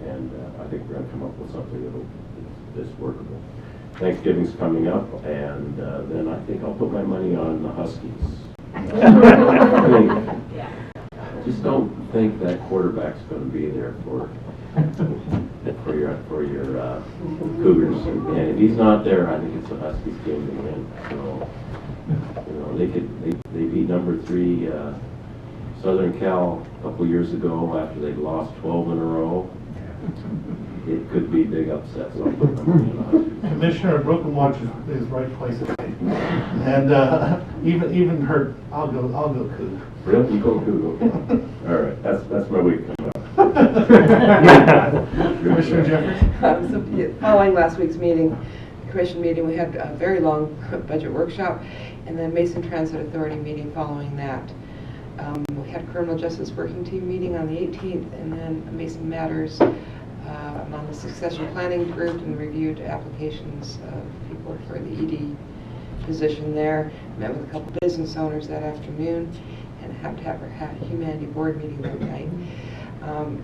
and I think we're going to come up with something that's workable. Thanksgiving's coming up, and then I think I'll put my money on the Huskies. Just don't think that quarterback's going to be there for your Cougars, and if he's not there, I think it's the Huskies game to win. So, you know, they beat number 3 Southern Cal a couple years ago after they'd lost 12 in a row. It could be big upsets. So I'll put my money on the Huskies.
Commissioner Broken Watch is right place today. And even her, I'll go Coug.
Really? You go Coug, okay. All right, that's my week coming up.
Commissioner Jeffries?
So, following last week's meeting, commission meeting, we had a very long budget workshop, and then Mason Transit Authority meeting following that. We had Criminal Justice Working Team meeting on the 18th, and then Mason Matters on the succession planning group, and reviewed applications of people for the ED position there. Met with a couple business owners that afternoon, and had to have our Humanity Board meeting that night.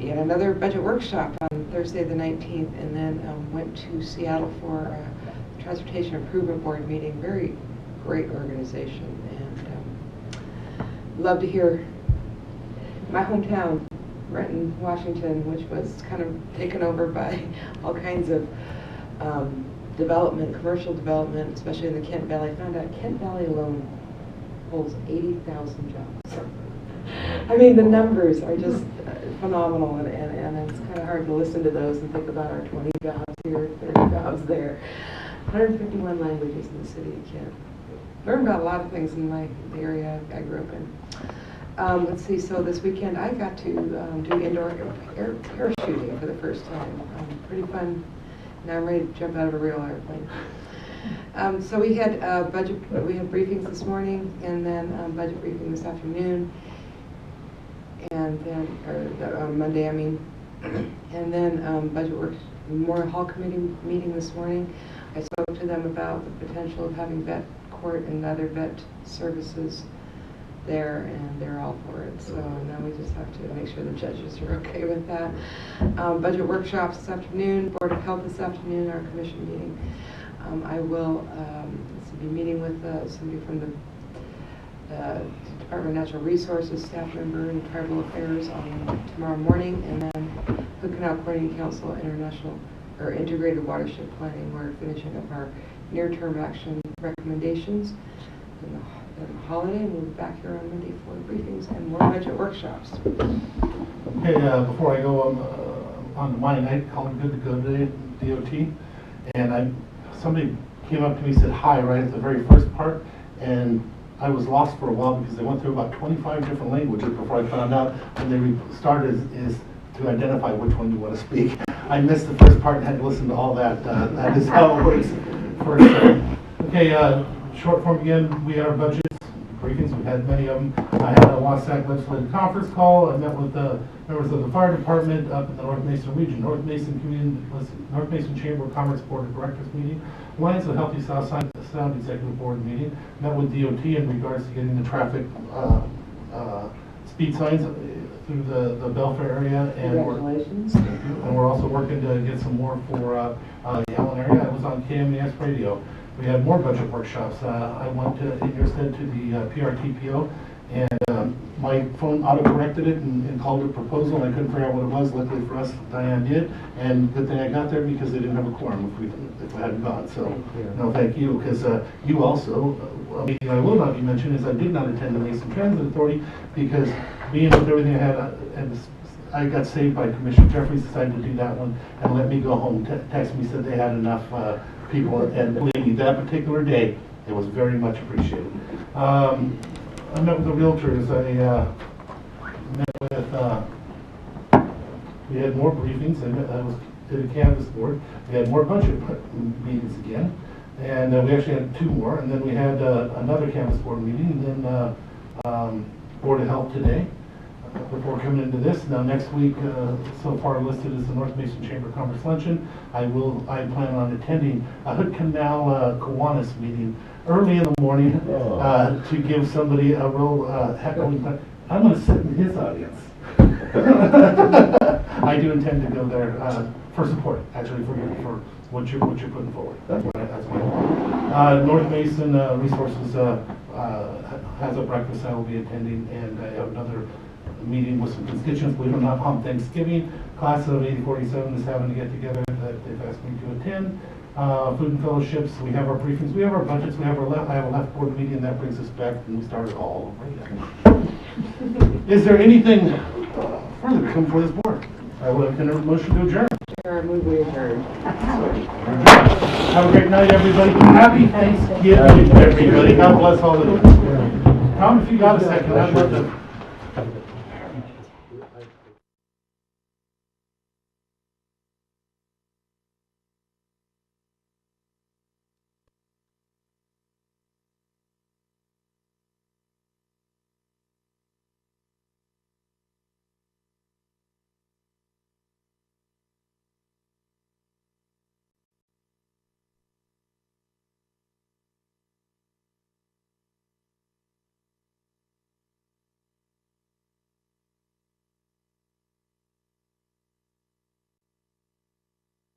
Yet another budget workshop on Thursday the 19th, and then went to Seattle for a Transportation Improvement Board meeting. Very great organization, and love to hear my hometown, Renton, Washington, which was kind of taken over by all kinds of development, commercial development, especially in the Kent Valley. I found out Kent Valley alone holds 80,000 jobs. I mean, the numbers are just phenomenal, and it's kind of hard to listen to those and think about our 20 jobs here, 30 jobs there. 151 languages in the city of Kent. Learned about a lot of things in the area I grew up in. Let's see, so this weekend I got to do indoor parachuting for the first time. Pretty fun. Now I'm ready to jump out of a real airplane. So we had we had briefings this morning, and then budget briefing this afternoon, and then on Monday, I mean, and then budget work Memorial Hall Committee meeting this morning. I spoke to them about the potential of having vet court and other vet services there, and they're all for it. So now we just have to make sure the judges are okay with that. Budget workshops this afternoon, Board of Health this afternoon, our commission meeting. I will be meeting with somebody from the Department of Natural Resources, staff member in Tribal Affairs on tomorrow morning, and then Cook Canal Coordinating Council International or Integrated Watershed Planning. We're finishing up our near-term action recommendations in the holiday, and we'll be back here on Monday for briefings and more budget workshops.
Okay, before I go on to mine, I called good to go today at DOT, and somebody came up to me and said hi right at the very first part, and I was lost for a while because they went through about 25 different languages before I found out when they started is to identify which one you want to speak. I missed the first part and had to listen to all that. That is how it works. Okay, short form again, we had our budget briefings. We've had many of them. I had a Wasatch legislative conference call. I met with members of the fire department up in the North Mason region, North Mason Chamber of Commerce Board of Directors meeting, Alliance of Healthy Sound Executive Board meeting, met with DOT in regards to getting the traffic speed signs through the Belfair area, and
Congratulations.
we're also working to get some more for the Allen area. I was on KMES radio. We had more budget workshops. I went in your stead to the PRTPO, and my phone auto-corrected it and called it proposal, and I couldn't figure out what it was. Luckily for us, Diane did, and good thing I got there because they didn't have a quorum if I hadn't gone. So, no, thank you, because you also, a meeting I will not be mentioning is I did not attend the Mason Transit Authority because being with everything I had, I got saved by Commissioner Jeffries, decided to do that one and let me go home. Text me, said they had enough people, and believe me, that particular day, it was very much appreciated. I met with the realtors. I met with, we had more briefings. I did a canvas board. We had more budget meetings again, and we actually had 2 more, and then we had another canvas board meeting, and then Board of Health today. before coming into this. Now, next week, so far listed is the North Mason Chamber of Commerce Luncheon. I plan on attending a Hood Canal Kiwanis meeting early in the morning to give somebody a real heckling. I'm going to sit in his audience. I do intend to go there for support, actually, for what you're putting forward. That's my North Mason Resources has a breakfast I will be attending, and I have another meeting with some constituents. Believe it or not, on Thanksgiving, class of 8047 is having to get together that they've asked me to attend. Food and fellowships, we have our briefings, we have our budgets, I have a left board meeting, and that brings us back, and we start it all over again. Is there anything further to come before this board? I will entertain a motion to adjourn.
Chair, move we adjourn.
Have a great night, everybody. Happy Thanksgiving, everybody. God bless all of you. Tom, if you got a second, I'd love to